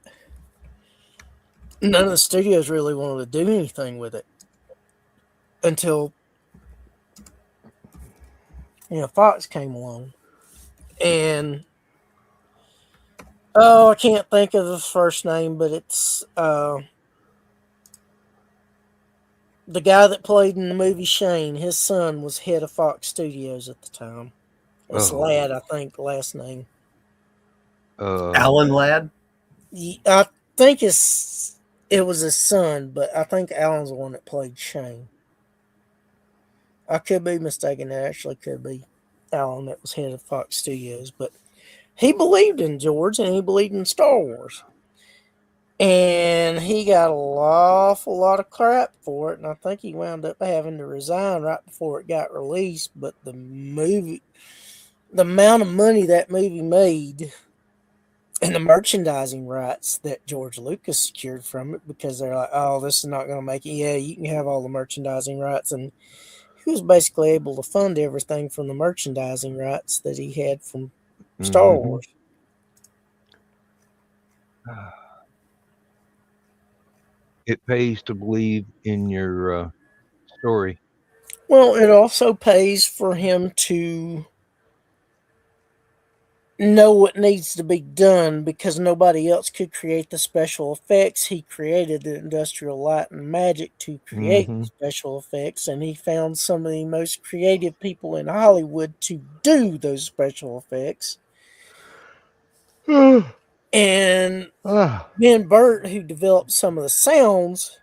none of the studios really wanted to do anything with it until Fox came along, and I can't think of his first name, but it's the guy that played in the movie Shane. His son was head of Fox Studios at the time. It's Oh, Ladd, I think, last name. Alan Ladd. I think it was his son, but I think Alan's the one that played Shane. I could be mistaken. It actually could be Alan that was head of Fox Studios, but he believed in George and he believed in Star Wars. And he got an awful lot of crap for it, and I think he wound up having to resign right before it got released. But the amount of money that movie made, and the merchandising rights that George Lucas secured from it, because they're like, oh, this is not going to make it. Yeah, you can have all the merchandising rights. And he was basically able to fund everything from the merchandising rights that he had from Star mm-hmm. Wars. It pays to believe in your story. Well, it also pays for him to know what needs to be done because nobody else could create the special effects. He created the industrial light and magic to create Mm-hmm. the special effects, and he found some of the most creative people in Hollywood to do those special effects. And Ben Burt, who developed some of the sounds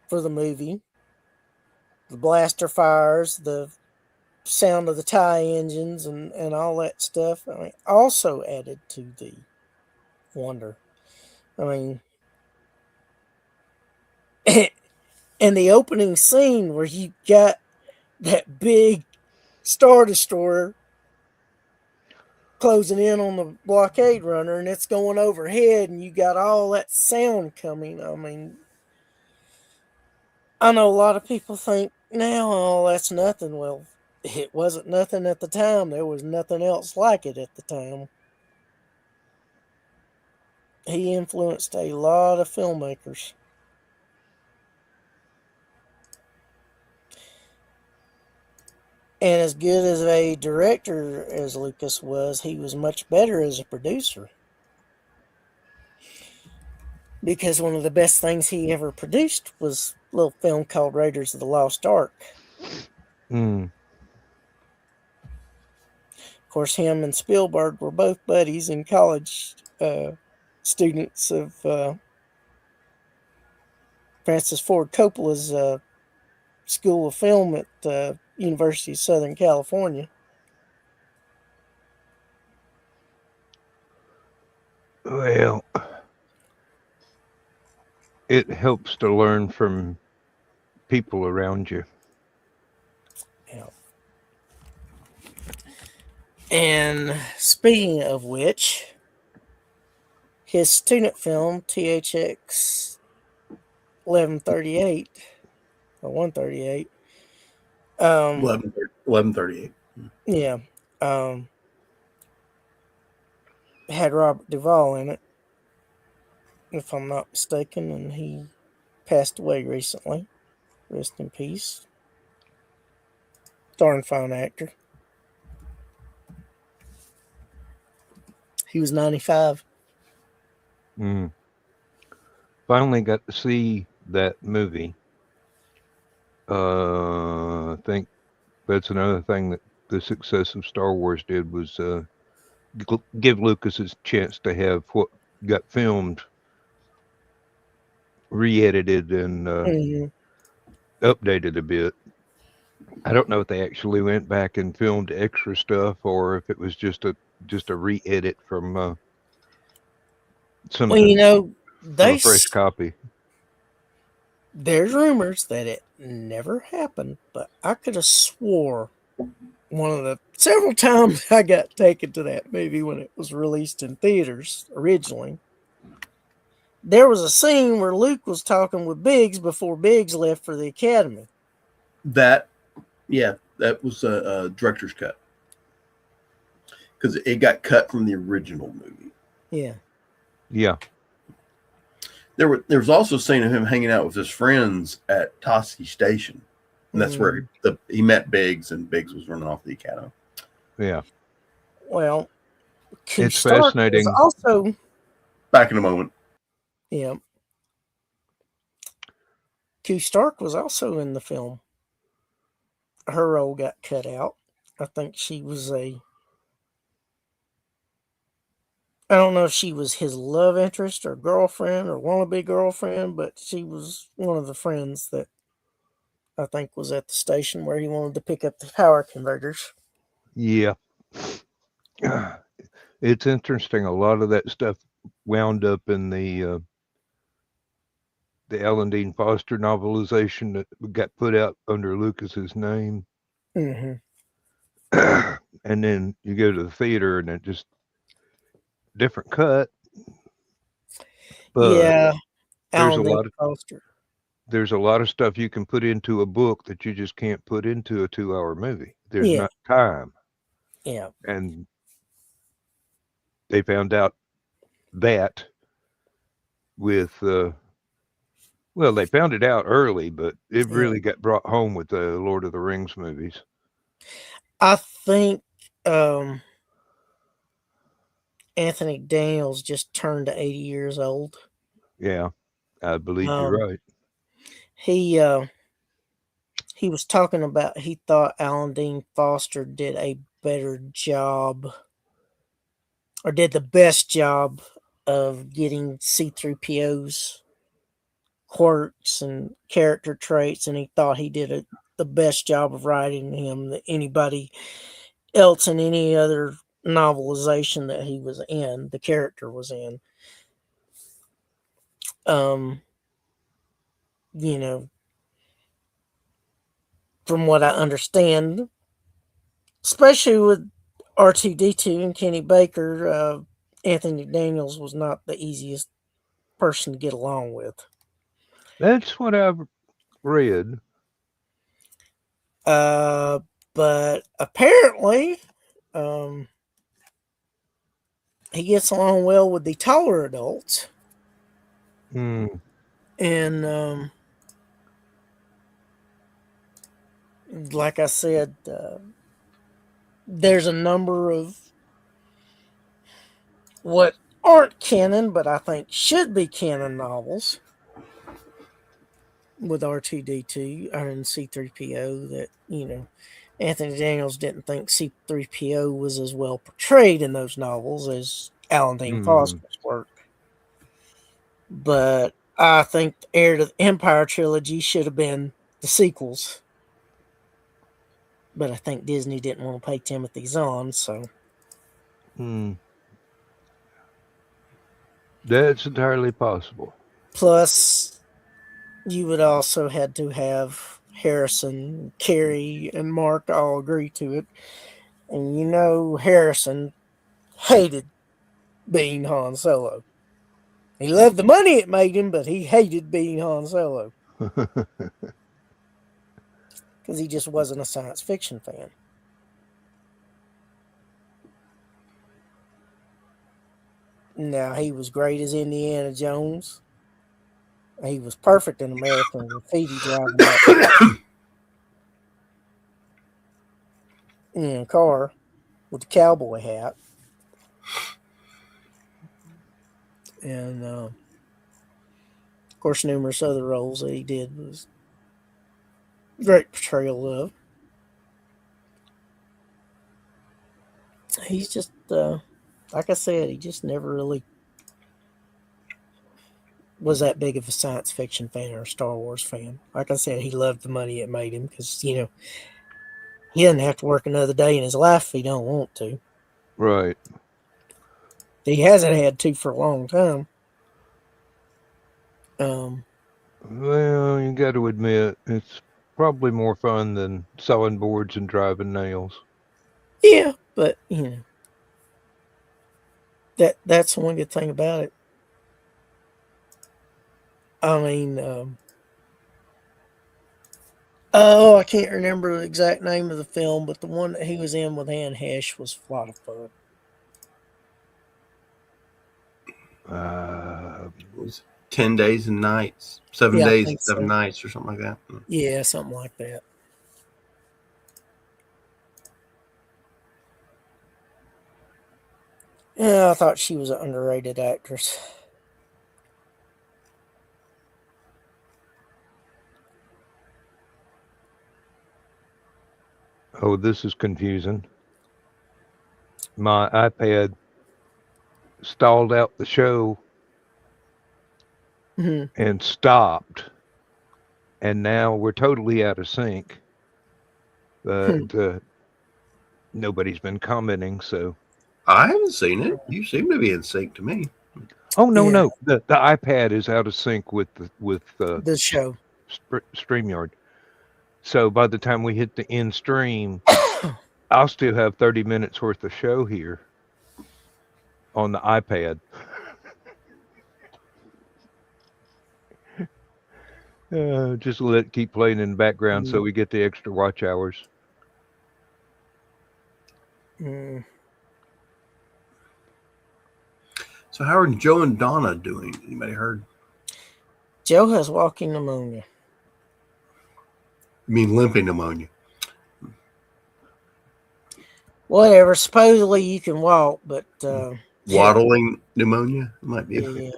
for the movie, the blaster fires, the sound of the tie engines, and all that stuff, I mean, also added to the wonder. I mean, and the opening scene where you got that big Star Destroyer closing in on the blockade runner and it's going overhead and you got all that sound coming. I mean, I know a lot of people think now, oh, that's nothing. Well, it wasn't nothing at the time. There was nothing else like it at the time. He influenced a lot of filmmakers. And as good as a director as Lucas was, he was much better as a producer. Because one of the best things he ever produced was a little film called Raiders of the Lost Ark. Mm. Of course, him and Spielberg were both buddies and college students of Francis Ford Coppola's School of Film at University of Southern California. Well, it helps to learn from people around you. Yeah. And speaking of which, his student film, THX 1138, or 138, Um, 11:38. yeah. Had Robert Duvall in it, if I'm not mistaken, and he passed away recently. Rest in peace. Darn fine actor. He was 95. Mm. Finally got to see that movie. I think that's another thing that the success of Star Wars did was give Lucas his chance to have what got filmed re-edited and Mm-hmm. updated a bit. I don't know if they actually went back and filmed extra stuff or if it was just a re-edit from Well, you something know, from a fresh copy. there's rumors that it never happened, but I could have swore one of the several times I got taken to that movie when it was released in theaters originally. There was a scene where Luke was talking with Biggs before Biggs left for the academy. That was a director's cut because it got cut from the original movie. Yeah. Yeah. There was also a scene of him hanging out with his friends at Tosche Station, and that's where he met Biggs, and Biggs was running off the academy. Yeah. Well, It's fascinating. Was also back in a moment. Yeah. Q Stark was also in the film. Her role got cut out. I think she was I don't know if she was his love interest or girlfriend or wannabe girlfriend, but she was one of the friends that I think was at the station where he wanted to pick up the power converters. Yeah. It's interesting. A lot of that stuff wound up in the Alan Dean Foster novelization that got put out under Lucas's name. Mm-hmm. And then you go to the theater and it just different cut. But yeah, there's Alan a Dean lot of Foster. There's a lot of stuff you can put into a book that you just can't put into a 2-hour movie. There's Yeah. not time. Yeah. And they found out that with well, they found it out early, but it really got brought home with the Lord of the Rings movies. I think Anthony Daniels just turned 80 years old. Yeah, I believe you're right. He was talking about he thought Alan Dean Foster did a better job or did the best job of getting C-3PO's quirks and character traits, and he thought he did the best job of writing him that anybody else in any other novelization that he was in, the character was in. You know, from what I understand, especially with R2D2 and Kenny Baker, Anthony Daniels was not the easiest person to get along with. That's what I've read. But apparently, he gets along well with the taller adults. And like I said, there's a number of what aren't canon, but I think should be canon novels with R2D2 and C-3PO that, Anthony Daniels didn't think C-3PO was as well portrayed in those novels as Alan Dean Foster's work. But I think the Heir to the Empire trilogy should have been the sequels. But I think Disney didn't want to pay Timothy Zahn, so. That's entirely possible. Plus, you would also had to have Harrison, Carrie, and Mark all agree to it. And Harrison hated being Han Solo. He loved the money it made him, but he hated being Han Solo. because he just wasn't a science fiction fan. Now, he was great as Indiana Jones. He was perfect in American Graffiti, driving that car with the cowboy hat. And, of course, numerous other roles that he did was great portrayal of. He's just, like I said, he just never really was that big of a science fiction fan or a Star Wars fan. Like I said, he loved the money it made him because, he doesn't have to work another day in his life if he don't want to. Right. He hasn't had to for a long time. Well, you got to admit, it's probably more fun than sawing boards and driving nails. Yeah, but, that's one good thing about it. I mean, I can't remember the exact name of the film, but the one that he was in with Anne Hesh was a lot of fun. It was 10 days and nights, 7 days and 7 nights, or something like that. Yeah, something like that. Yeah, I thought she was an underrated actress. Oh, this is confusing. My iPad stalled out the show and stopped. And now we're totally out of sync. But nobody's been commenting, so. I haven't seen it. You seem to be in sync to me. Oh, no. The iPad is out of sync with the show. StreamYard. So by the time we hit the end stream, I'll still have 30 minutes worth of show here on the iPad. Just let it keep playing in the background so we get the extra watch hours. So how are Joe and Donna doing? Anybody heard? Joe has walking pneumonia. You mean limping pneumonia? Whatever. Supposedly you can walk, but waddling pneumonia might be.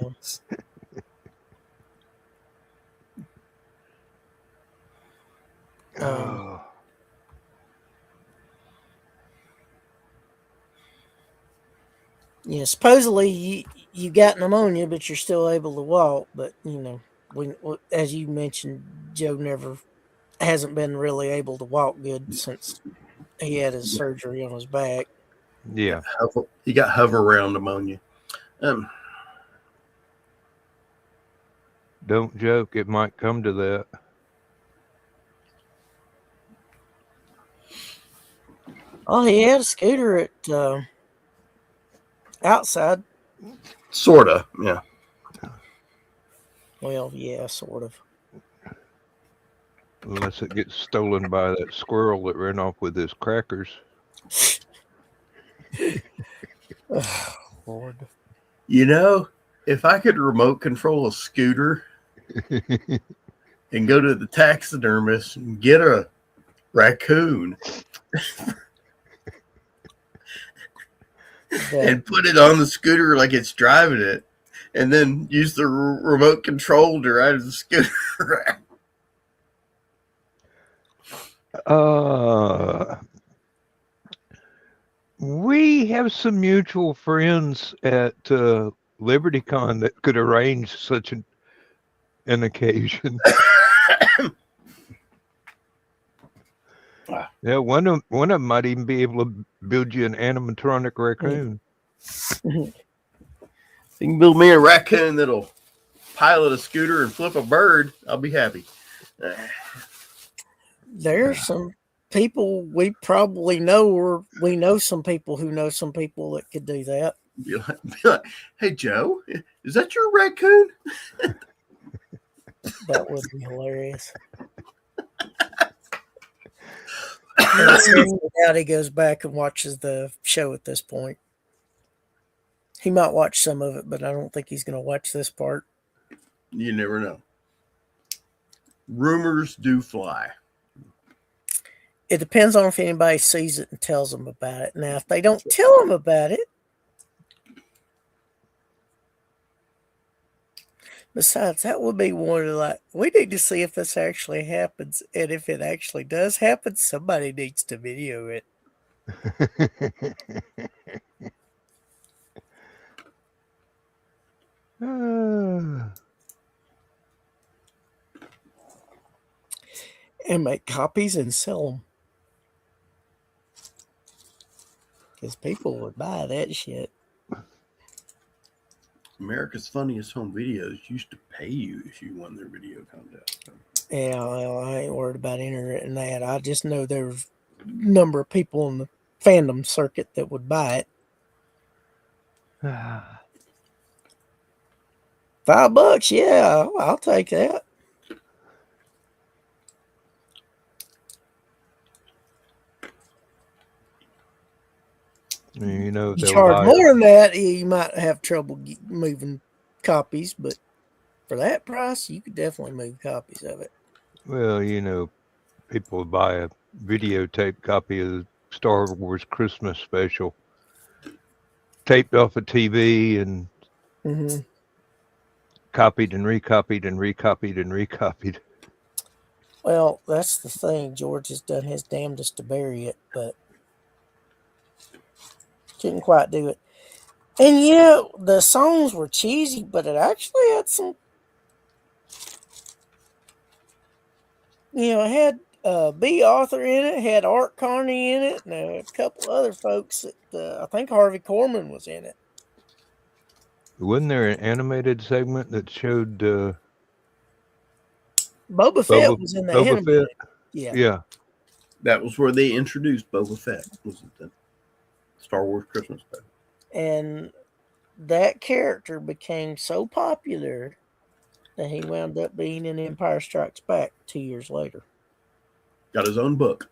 Yeah. Yeah, supposedly you got pneumonia, but you're still able to walk. But as you mentioned, Joe hasn't been really able to walk good since he had his surgery on his back. Yeah, he got hover around pneumonia. Don't joke; it might come to that. Oh, he had a scooter at outside. Sorta, yeah. Well, yeah, sort of. Unless it gets stolen by that squirrel that ran off with his crackers. Oh, Lord. If I could remote control a scooter and go to the taxidermist and get a raccoon and put it on the scooter like it's driving it, and then use the remote control to ride the scooter. We have some mutual friends at LibertyCon that could arrange such an occasion. Yeah, one of them might even be able to build you an animatronic raccoon. You can build me a raccoon that'll pilot a scooter and flip a bird. I'll be happy. There's some people we probably know, or we know some people who know some people that could do that. Be like, hey, Joe, is that your raccoon? That would be hilarious. And so doubt he goes back and watches the show at this point. He might watch some of it, but I don't think he's going to watch this part. You never know. Rumors do fly. It depends on if anybody sees it and tells them about it. Now, if they don't tell them about it, besides, that would be one of like, we need to see if this actually happens. And if it actually does happen, somebody needs to video it. And make copies and sell them. Because people would buy that shit. America's Funniest Home Videos used to pay you if you won their video contest. Yeah, well, I ain't worried about internet and that. I just know there's a number of people in the fandom circuit that would buy it. $5, yeah, I'll take that. You know, You charge more than that, you might have trouble moving copies, but for that price, you could definitely move copies of it. Well, you know, people would buy a videotape copy of the Star Wars Christmas special, taped off a TV and copied and recopied and recopied and recopied. Well, that's the thing. George has done his damnedest to bury it, but couldn't quite do it. And yeah, the songs were cheesy, but it actually had some, it had B. Arthur in it, had Art Carney in it, and a couple other folks that I think Harvey Korman was in it. Wasn't there an animated segment that showed Boba Fett was in the animated? Yeah. That was where they introduced Boba Fett. Was it the Star Wars Christmas special? And that character became so popular that he wound up being in Empire Strikes Back 2 years later. Got his own book.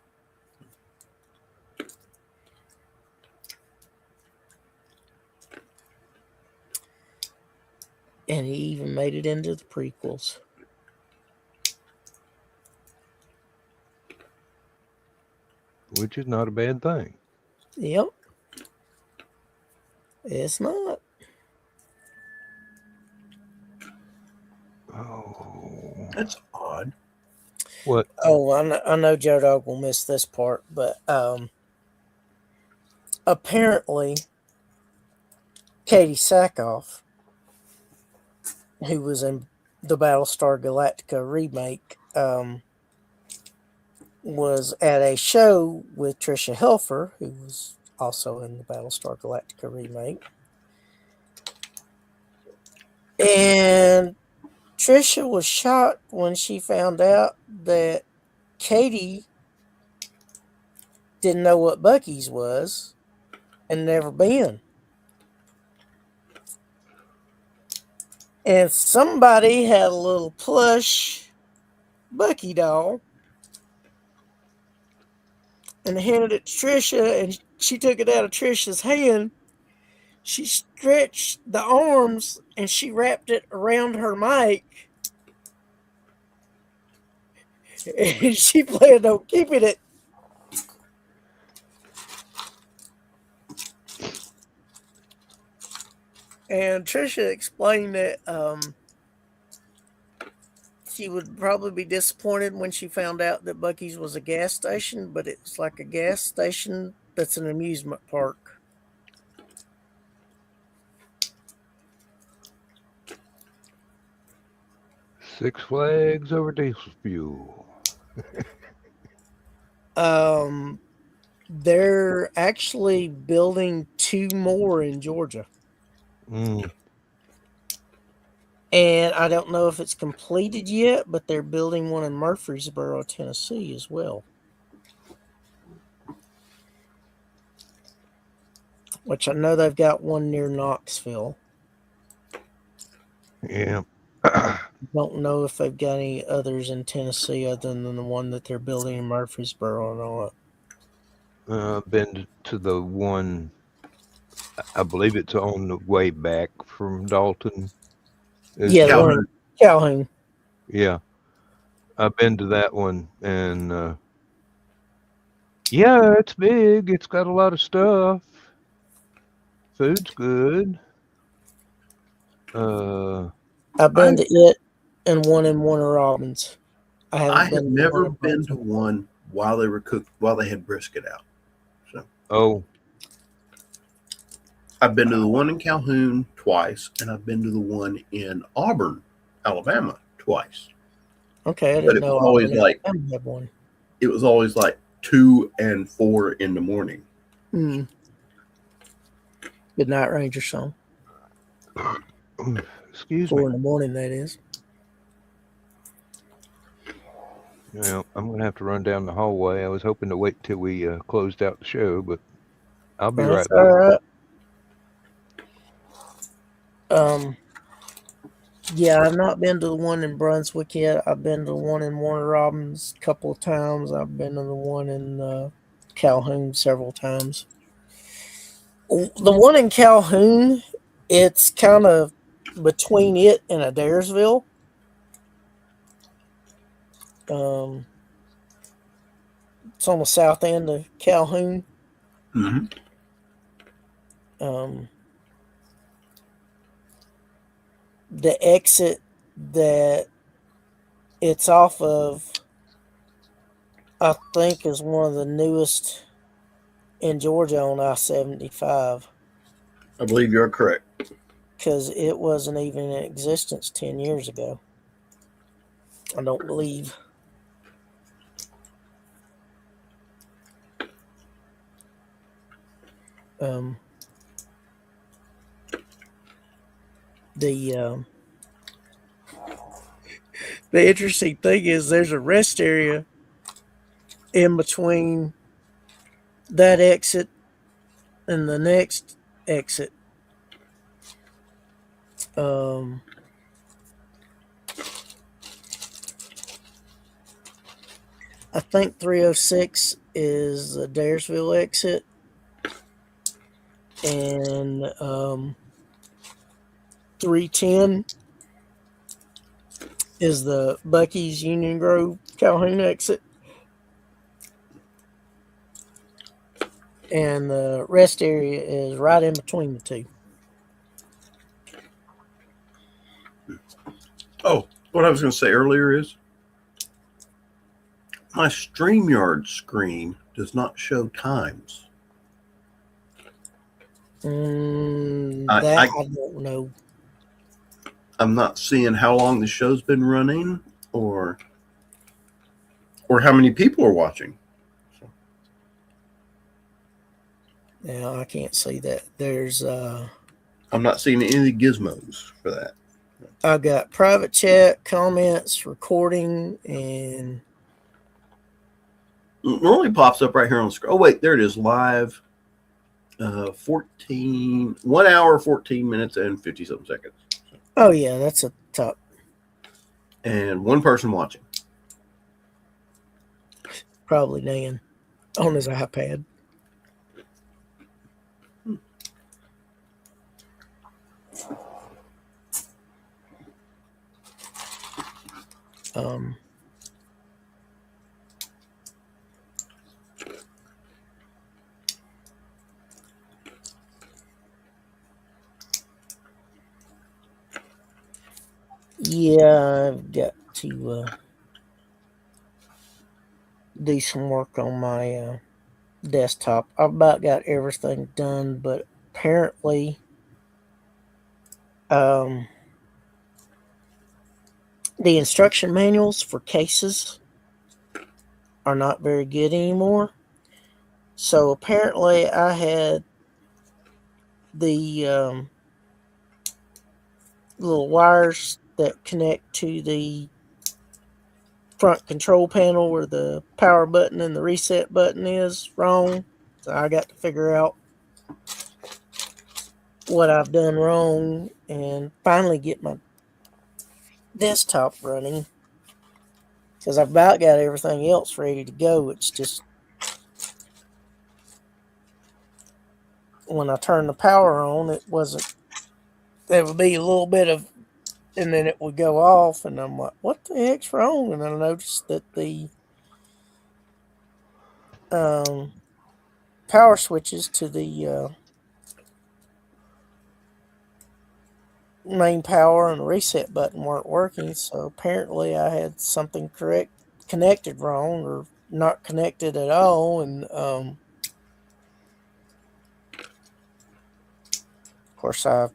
And he even made it into the prequels. Which is not a bad thing. Yep. It's not. Oh. That's odd. What? Oh, I know Joe Dog will miss this part, but apparently Katie Sackhoff, who was in the Battlestar Galactica remake, was at a show with Tricia Helfer, who was also in the Battlestar Galactica remake. And Tricia was shocked when she found out that Katie didn't know what Buc-ee's was and never been. And somebody had a little plush Buc-ee doll and handed it to Tricia, and she took it out of Tricia's hand. She stretched the arms and she wrapped it around her mic. And she planned on keeping it. And Tricia explained that she would probably be disappointed when she found out that Buc-ee's was a gas station, but it's like a gas station that's an amusement park. Six Flags over diesel fuel. They're actually building 2 more in Georgia. And I don't know if it's completed yet, but they're building one in Murfreesboro, Tennessee as well. Which I know they've got one near Knoxville. Yeah. Don't know if they've got any others in Tennessee other than the one that they're building in Murfreesboro or not. Been to the one, I believe it's on the way back from Dalton. Yeah, the one in Calhoun. Yeah. I've been to that one, and yeah, it's big. It's got a lot of stuff. Food's good. Uh, I've been to it and one in Warner Robins. I I haven't have been to never one in been to Brunswick. one while they were cooked, while they had brisket out. So oh, I've been to the one in Calhoun twice, and I've been to the one in Auburn, Alabama, twice. Okay, I But didn't it was know always Auburn like Alabama had one. 2 and 4 in the morning. Hmm. Good Night Ranger song. excuse 4 me. in the morning, that is. Well, I'm going to have to run down the hallway. I was hoping to wait till we closed out the show, but I'll be That's right back. all right. Yeah, I've not been to the one in Brunswick yet. I've been to the one in Warner Robins a couple of times. I've been to the one in Calhoun several times. The one in Calhoun, it's kind of between it and Adairsville. It's on the south end of Calhoun. Mm-hmm. The exit that it's off of, I think, is one of the newest in Georgia on I-75. I believe you're correct. Because it wasn't even in existence 10 years ago. I don't believe. The interesting thing is there's a rest area in between that exit and the next exit. I think 306 is the Daresville exit, and 310 is the Bucky's Union Grove Calhoun exit. And the rest area is right in between the two. Oh, what I was going to say earlier is my StreamYard screen does not show times. I don't know. I'm not seeing how long the show's been running or how many people are watching. Yeah, I can't see that. There's I'm not seeing any of the gizmos for that. I've got private chat, comments, recording, and It normally pops up right here on the screen. Oh wait, there it is, live. 1 hour, 14 minutes, and 50 something seconds. Oh yeah, that's a top. And one person watching. Probably Dan on his iPad. Yeah, I've got to do some work on my desktop. I've about got everything done, but apparently the instruction manuals for cases are not very good anymore. So apparently I had the little wires that connect to the front control panel where the power button and the reset button is wrong. So I got to figure out what I've done wrong and finally get my desktop running, because I've about got everything else ready to go. It's just when I turned the power on, it wasn't. There would be a little bit of, and then it would go off, and I'm like, "What the heck's wrong?" And I noticed that the um, power switches to the main power and reset button weren't working. So apparently, I had something connected wrong, or not connected at all, and of course, I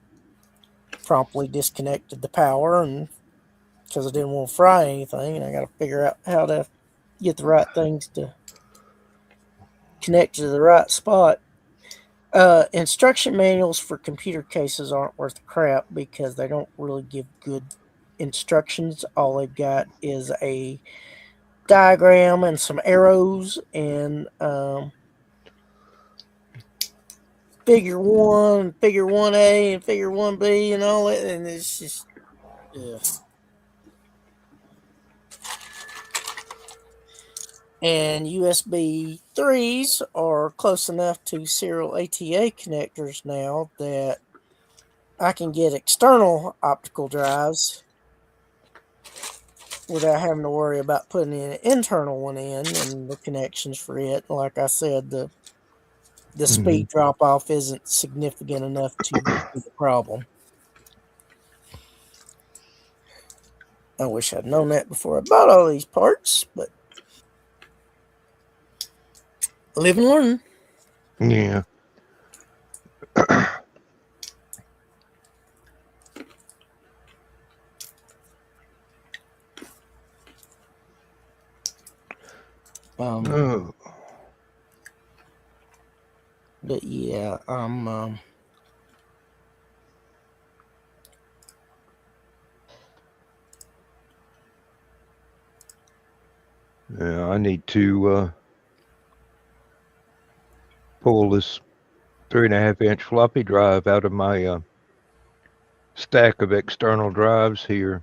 promptly disconnected the power, and because I didn't want to fry anything, and I got to figure out how to get the right things to connect to the right spot. Instruction manuals for computer cases aren't worth crap because they don't really give good instructions. All they've got is a diagram and some arrows and figure 1, figure 1A, and figure 1B, and all that, and it's just, ugh. And USB 3s are close enough to serial ATA connectors now that I can get external optical drives without having to worry about putting an internal one in and the connections for it. Like I said, the speed drop off isn't significant enough to be a problem. I wish I'd known that before I bought all these parts, but live and learn. Yeah. Oh. But yeah, Yeah, I need to pull this 3.5-inch floppy drive out of my stack of external drives here,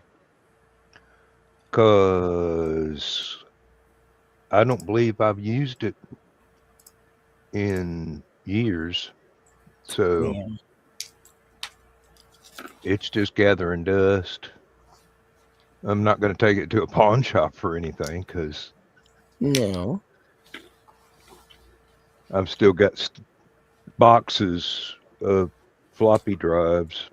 because I don't believe I've used it in years. So yeah. it's just gathering dust. I'm not going to take it to a pawn shop or anything because No. I've still got boxes of floppy drives.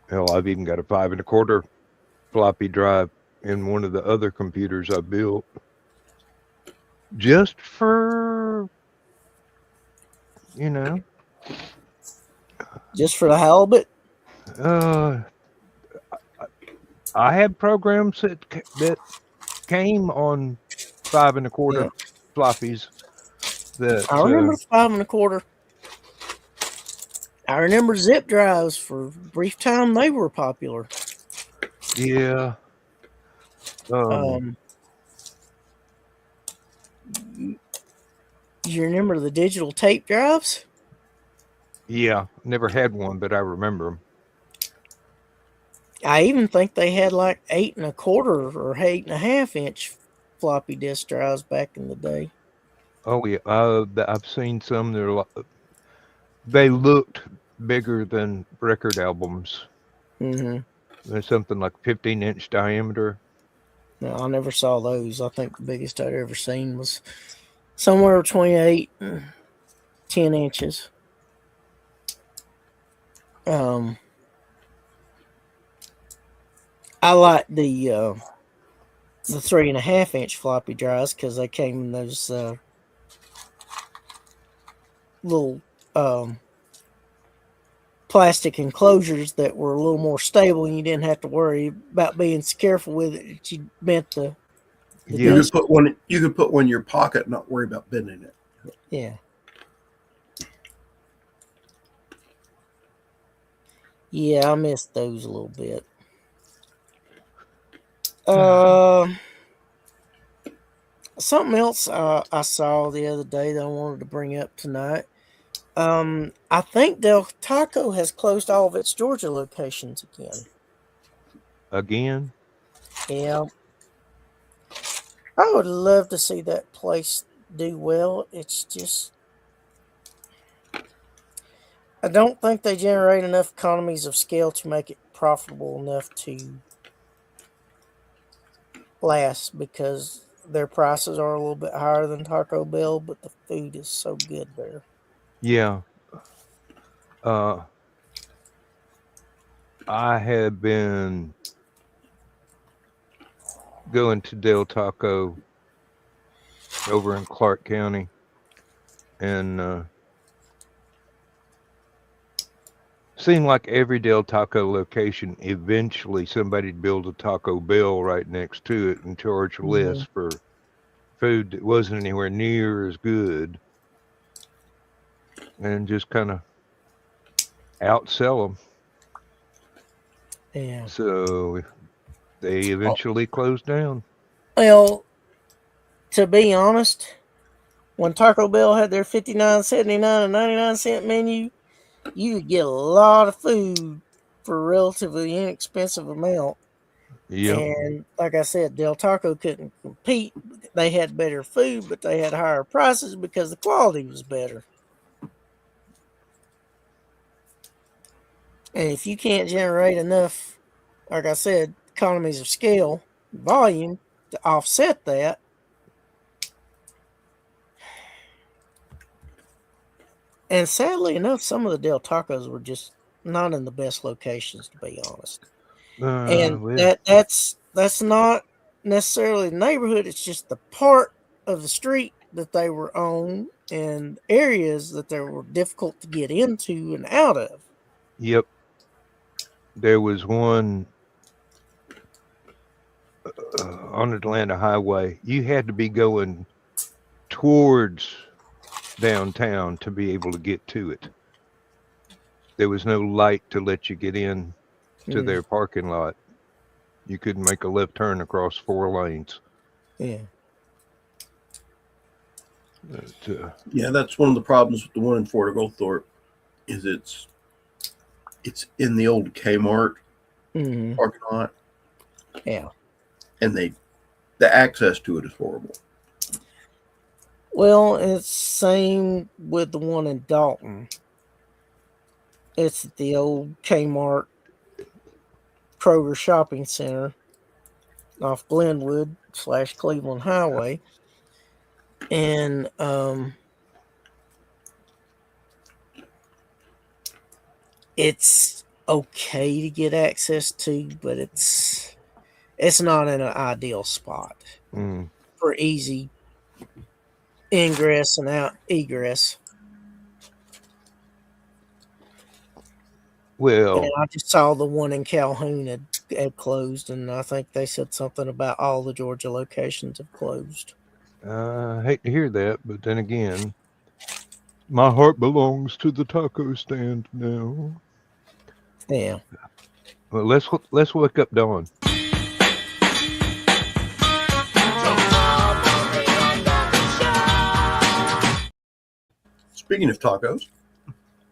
Hell, I've even got a 5 1/4 floppy drive in one of the other computers I built just for, Just for the halibut? I had programs that came on 5 1/4 Yeah. floppies. That I remember 5 1/4. I remember zip drives. For a brief time, they were popular. Yeah. You remember the digital tape drives? Yeah, never had one, but I remember them. I even think they had like 8 1/4 or 8.5 inch floppy disk drives back in the day. Oh yeah, I've seen some. They looked bigger than record albums. Mm-hmm. There's something like 15-inch diameter. No, I never saw those. I think the biggest I'd ever seen was somewhere between 8 and 10 inches. I like the 3.5 inch floppy drives because they came in those little plastic enclosures that were a little more stable, and you didn't have to worry about being careful with it. You bent the You disc. could put one. You could put one in your pocket, and not worry about bending it. Yeah. Yeah, I missed those a little bit. Something else I saw the other day that I wanted to bring up tonight. I think Del Taco has closed all of its Georgia locations again. Again? Yeah. I would love to see that place do well. It's just I don't think they generate enough economies of scale to make it profitable enough to last because their prices are a little bit higher than Taco Bell, but the food is so good there. Yeah. I had been going to Del Taco over in Clark County, and seemed like every Del Taco location, eventually somebody'd build a Taco Bell right next to it and charge less for food that wasn't anywhere near as good, and just kind of outsell them. Yeah. So they eventually closed down. Well, to be honest, when Taco Bell had their 59.79 and 99-cent menu, you could get a lot of food for a relatively inexpensive amount. Yep. And like I said, Del Taco couldn't compete. They had better food, but they had higher prices because the quality was better. And if you can't generate enough, like I said, economies of scale, volume to offset that, and sadly enough, some of the Del Tacos were just not in the best locations, to be honest. And Well, that's not necessarily the neighborhood. It's just the part of the street that they were on and areas that they were difficult to get into and out of. yep. There was one on Atlanta Highway. You had to be going towards downtown to be able to get to it. There was no light to let you get in to their parking lot. You couldn't make a left turn across 4 lanes. Yeah. But, Yeah, that's one of the problems with the one in Fort Oglethorpe. Is it's in the old Kmart parking lot, Yeah. and the access to it is horrible. Well, it's same with the one in Dalton. It's at the old Kmart Kroger Shopping Center off Glenwood / Cleveland Highway. And it's okay to get access to, but it's not in an ideal spot for easy ingress and out egress. well, And I just saw the one in Calhoun had closed, and I think they said something about all the Georgia locations have closed. I hate to hear that, but then again, my heart belongs to the taco stand now. Yeah. Well, let's wake up Dawn. Speaking of tacos,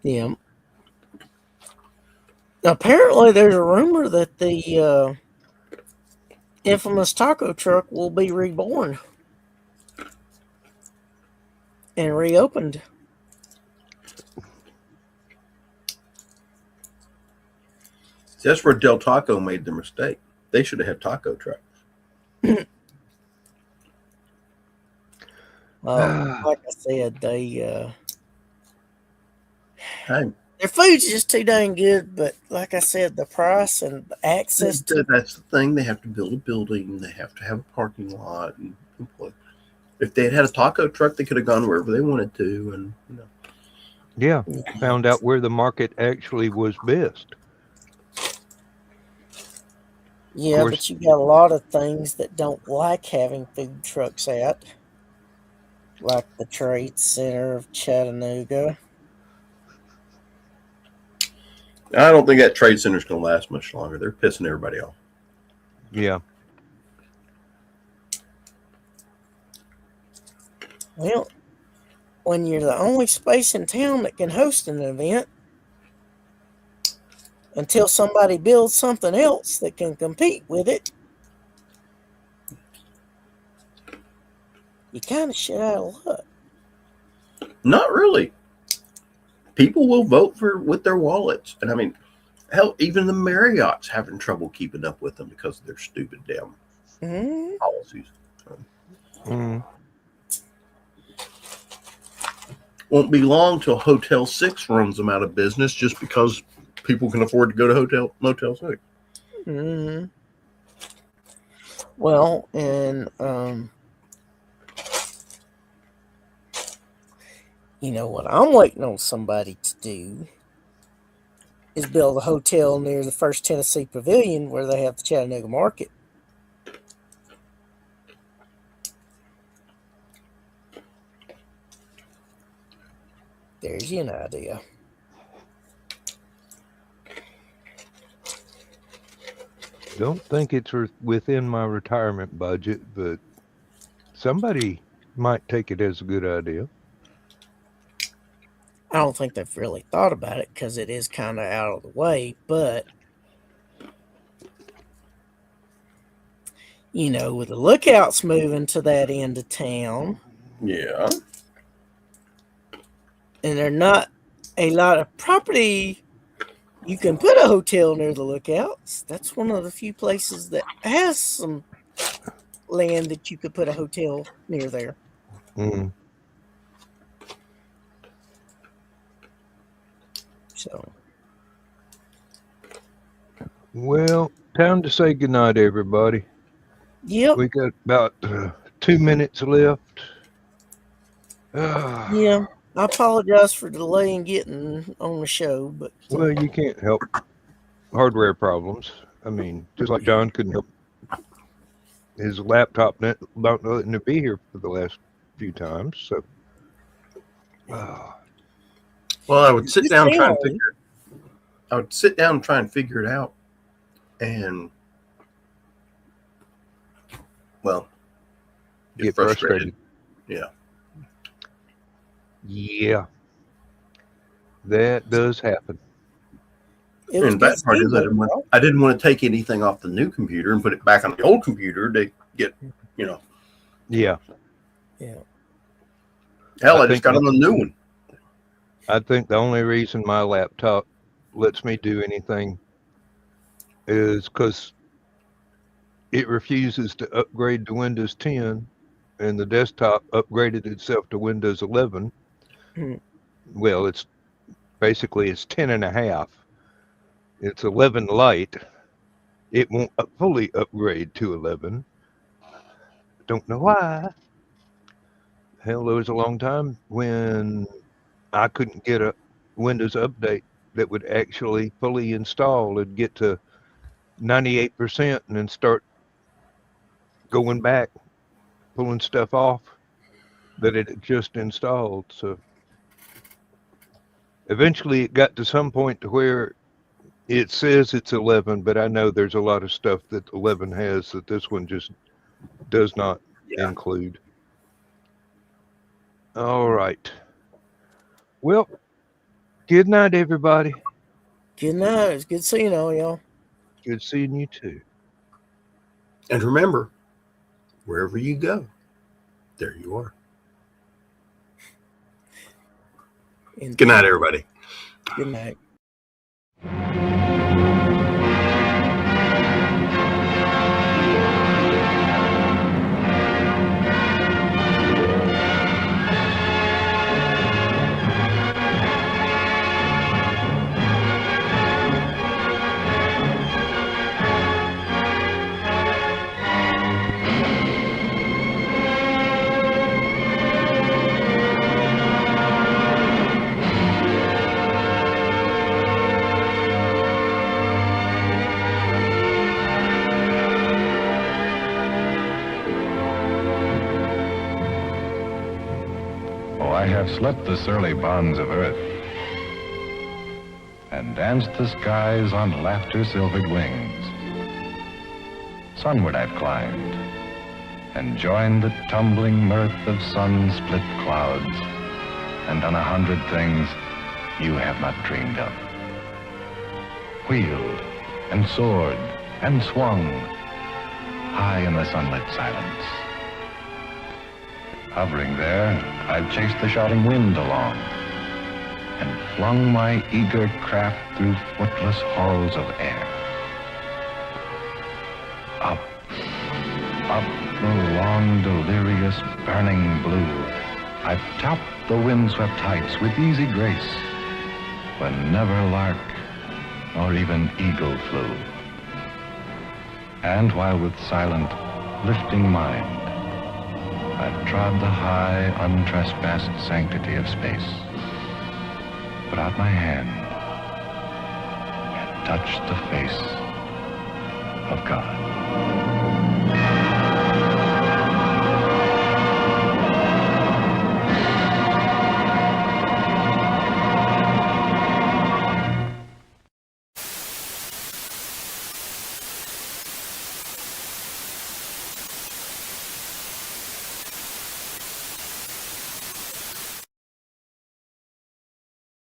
Yeah. Apparently, there's a rumor that the infamous taco truck will be reborn and reopened. that's where Del Taco made the mistake. They should have had taco trucks. Like I said, Hey, their food's just too dang good. But like I said, the price and the access to that's the thing. They have to build a building. They have to have a parking lot. And if they had a taco truck, they could have gone wherever they wanted to. And Yeah, found out where the market actually was best. Yeah, but you got a lot of things that don't like having food trucks at, like the Trade Center of Chattanooga. I don't think that trade center's going to last much longer. They're pissing everybody off. Yeah. Well, when you're the only space in town that can host an event, until somebody builds something else that can compete with it, you kind of shit out of luck. Not really. People will vote with their wallets, and I mean, hell, even the Marriott's having trouble keeping up with them because of their stupid damn policies. Won't be long till Hotel 6 runs them out of business just because people can afford to go to Motel 6. Well, and you know what I'm waiting on somebody to do is build a hotel near the First Tennessee Pavilion where they have the Chattanooga Market. There's you an idea. Don't think it's within my retirement budget, but somebody might take it as a good idea. I don't think they've really thought about it because it is kind of out of the way, but you know, with the lookouts moving to that end of town, Yeah. and they're not a lot of property you can put a hotel near the lookouts. That's one of the few places that has some land that you could put a hotel near there. So, well, time to say goodnight, everybody. Yep. We got about 2 minutes left. Yeah, I apologize for delaying getting on the show, but well, you can't help hardware problems. I mean, just like John couldn't help his laptop not letting him be here for the last few times. So, well, I would sit down and try and figure. I would sit down and try and figure it out, and well, get frustrated. Yeah. Yeah, that does happen. And that part is I didn't want to take anything off the new computer and put it back on the old computer to get, you know. Yeah. Yeah. Hell, I just got on the new one. I think the only reason my laptop lets me do anything is because it refuses to upgrade to Windows 10, and the desktop upgraded itself to Windows 11. Well, it's 10 and a half. It's 11 light. It won't fully upgrade to 11. Don't know why. Hell, there was a long time when I couldn't get a Windows update that would actually fully install and get to 98% and then start going back, pulling stuff off that it had just installed. So eventually it got to some point to where it says it's 11, but I know there's a lot of stuff that 11 has that this one just does not include. All right. Well, good night, everybody. Good night. It's good seeing all y'all. Good seeing you too. And remember, wherever you go, there you are. Good night, everybody. Good night. I have slept the surly bonds of earth and danced the skies on laughter-silvered wings. Sunward I've climbed and joined the tumbling mirth of sun-split clouds and done 100 things you have not dreamed of. Wheeled and soared and swung high in the sunlit silence. Hovering there, I've chased the shouting wind along and flung my eager craft through footless halls of air. Up, up the long, delirious, burning blue, I've topped the windswept heights with easy grace, when never lark nor even eagle flew. And while with silent, lifting mind, I've trod the high, untrespassed sanctity of space, put out my hand and touched the face of God.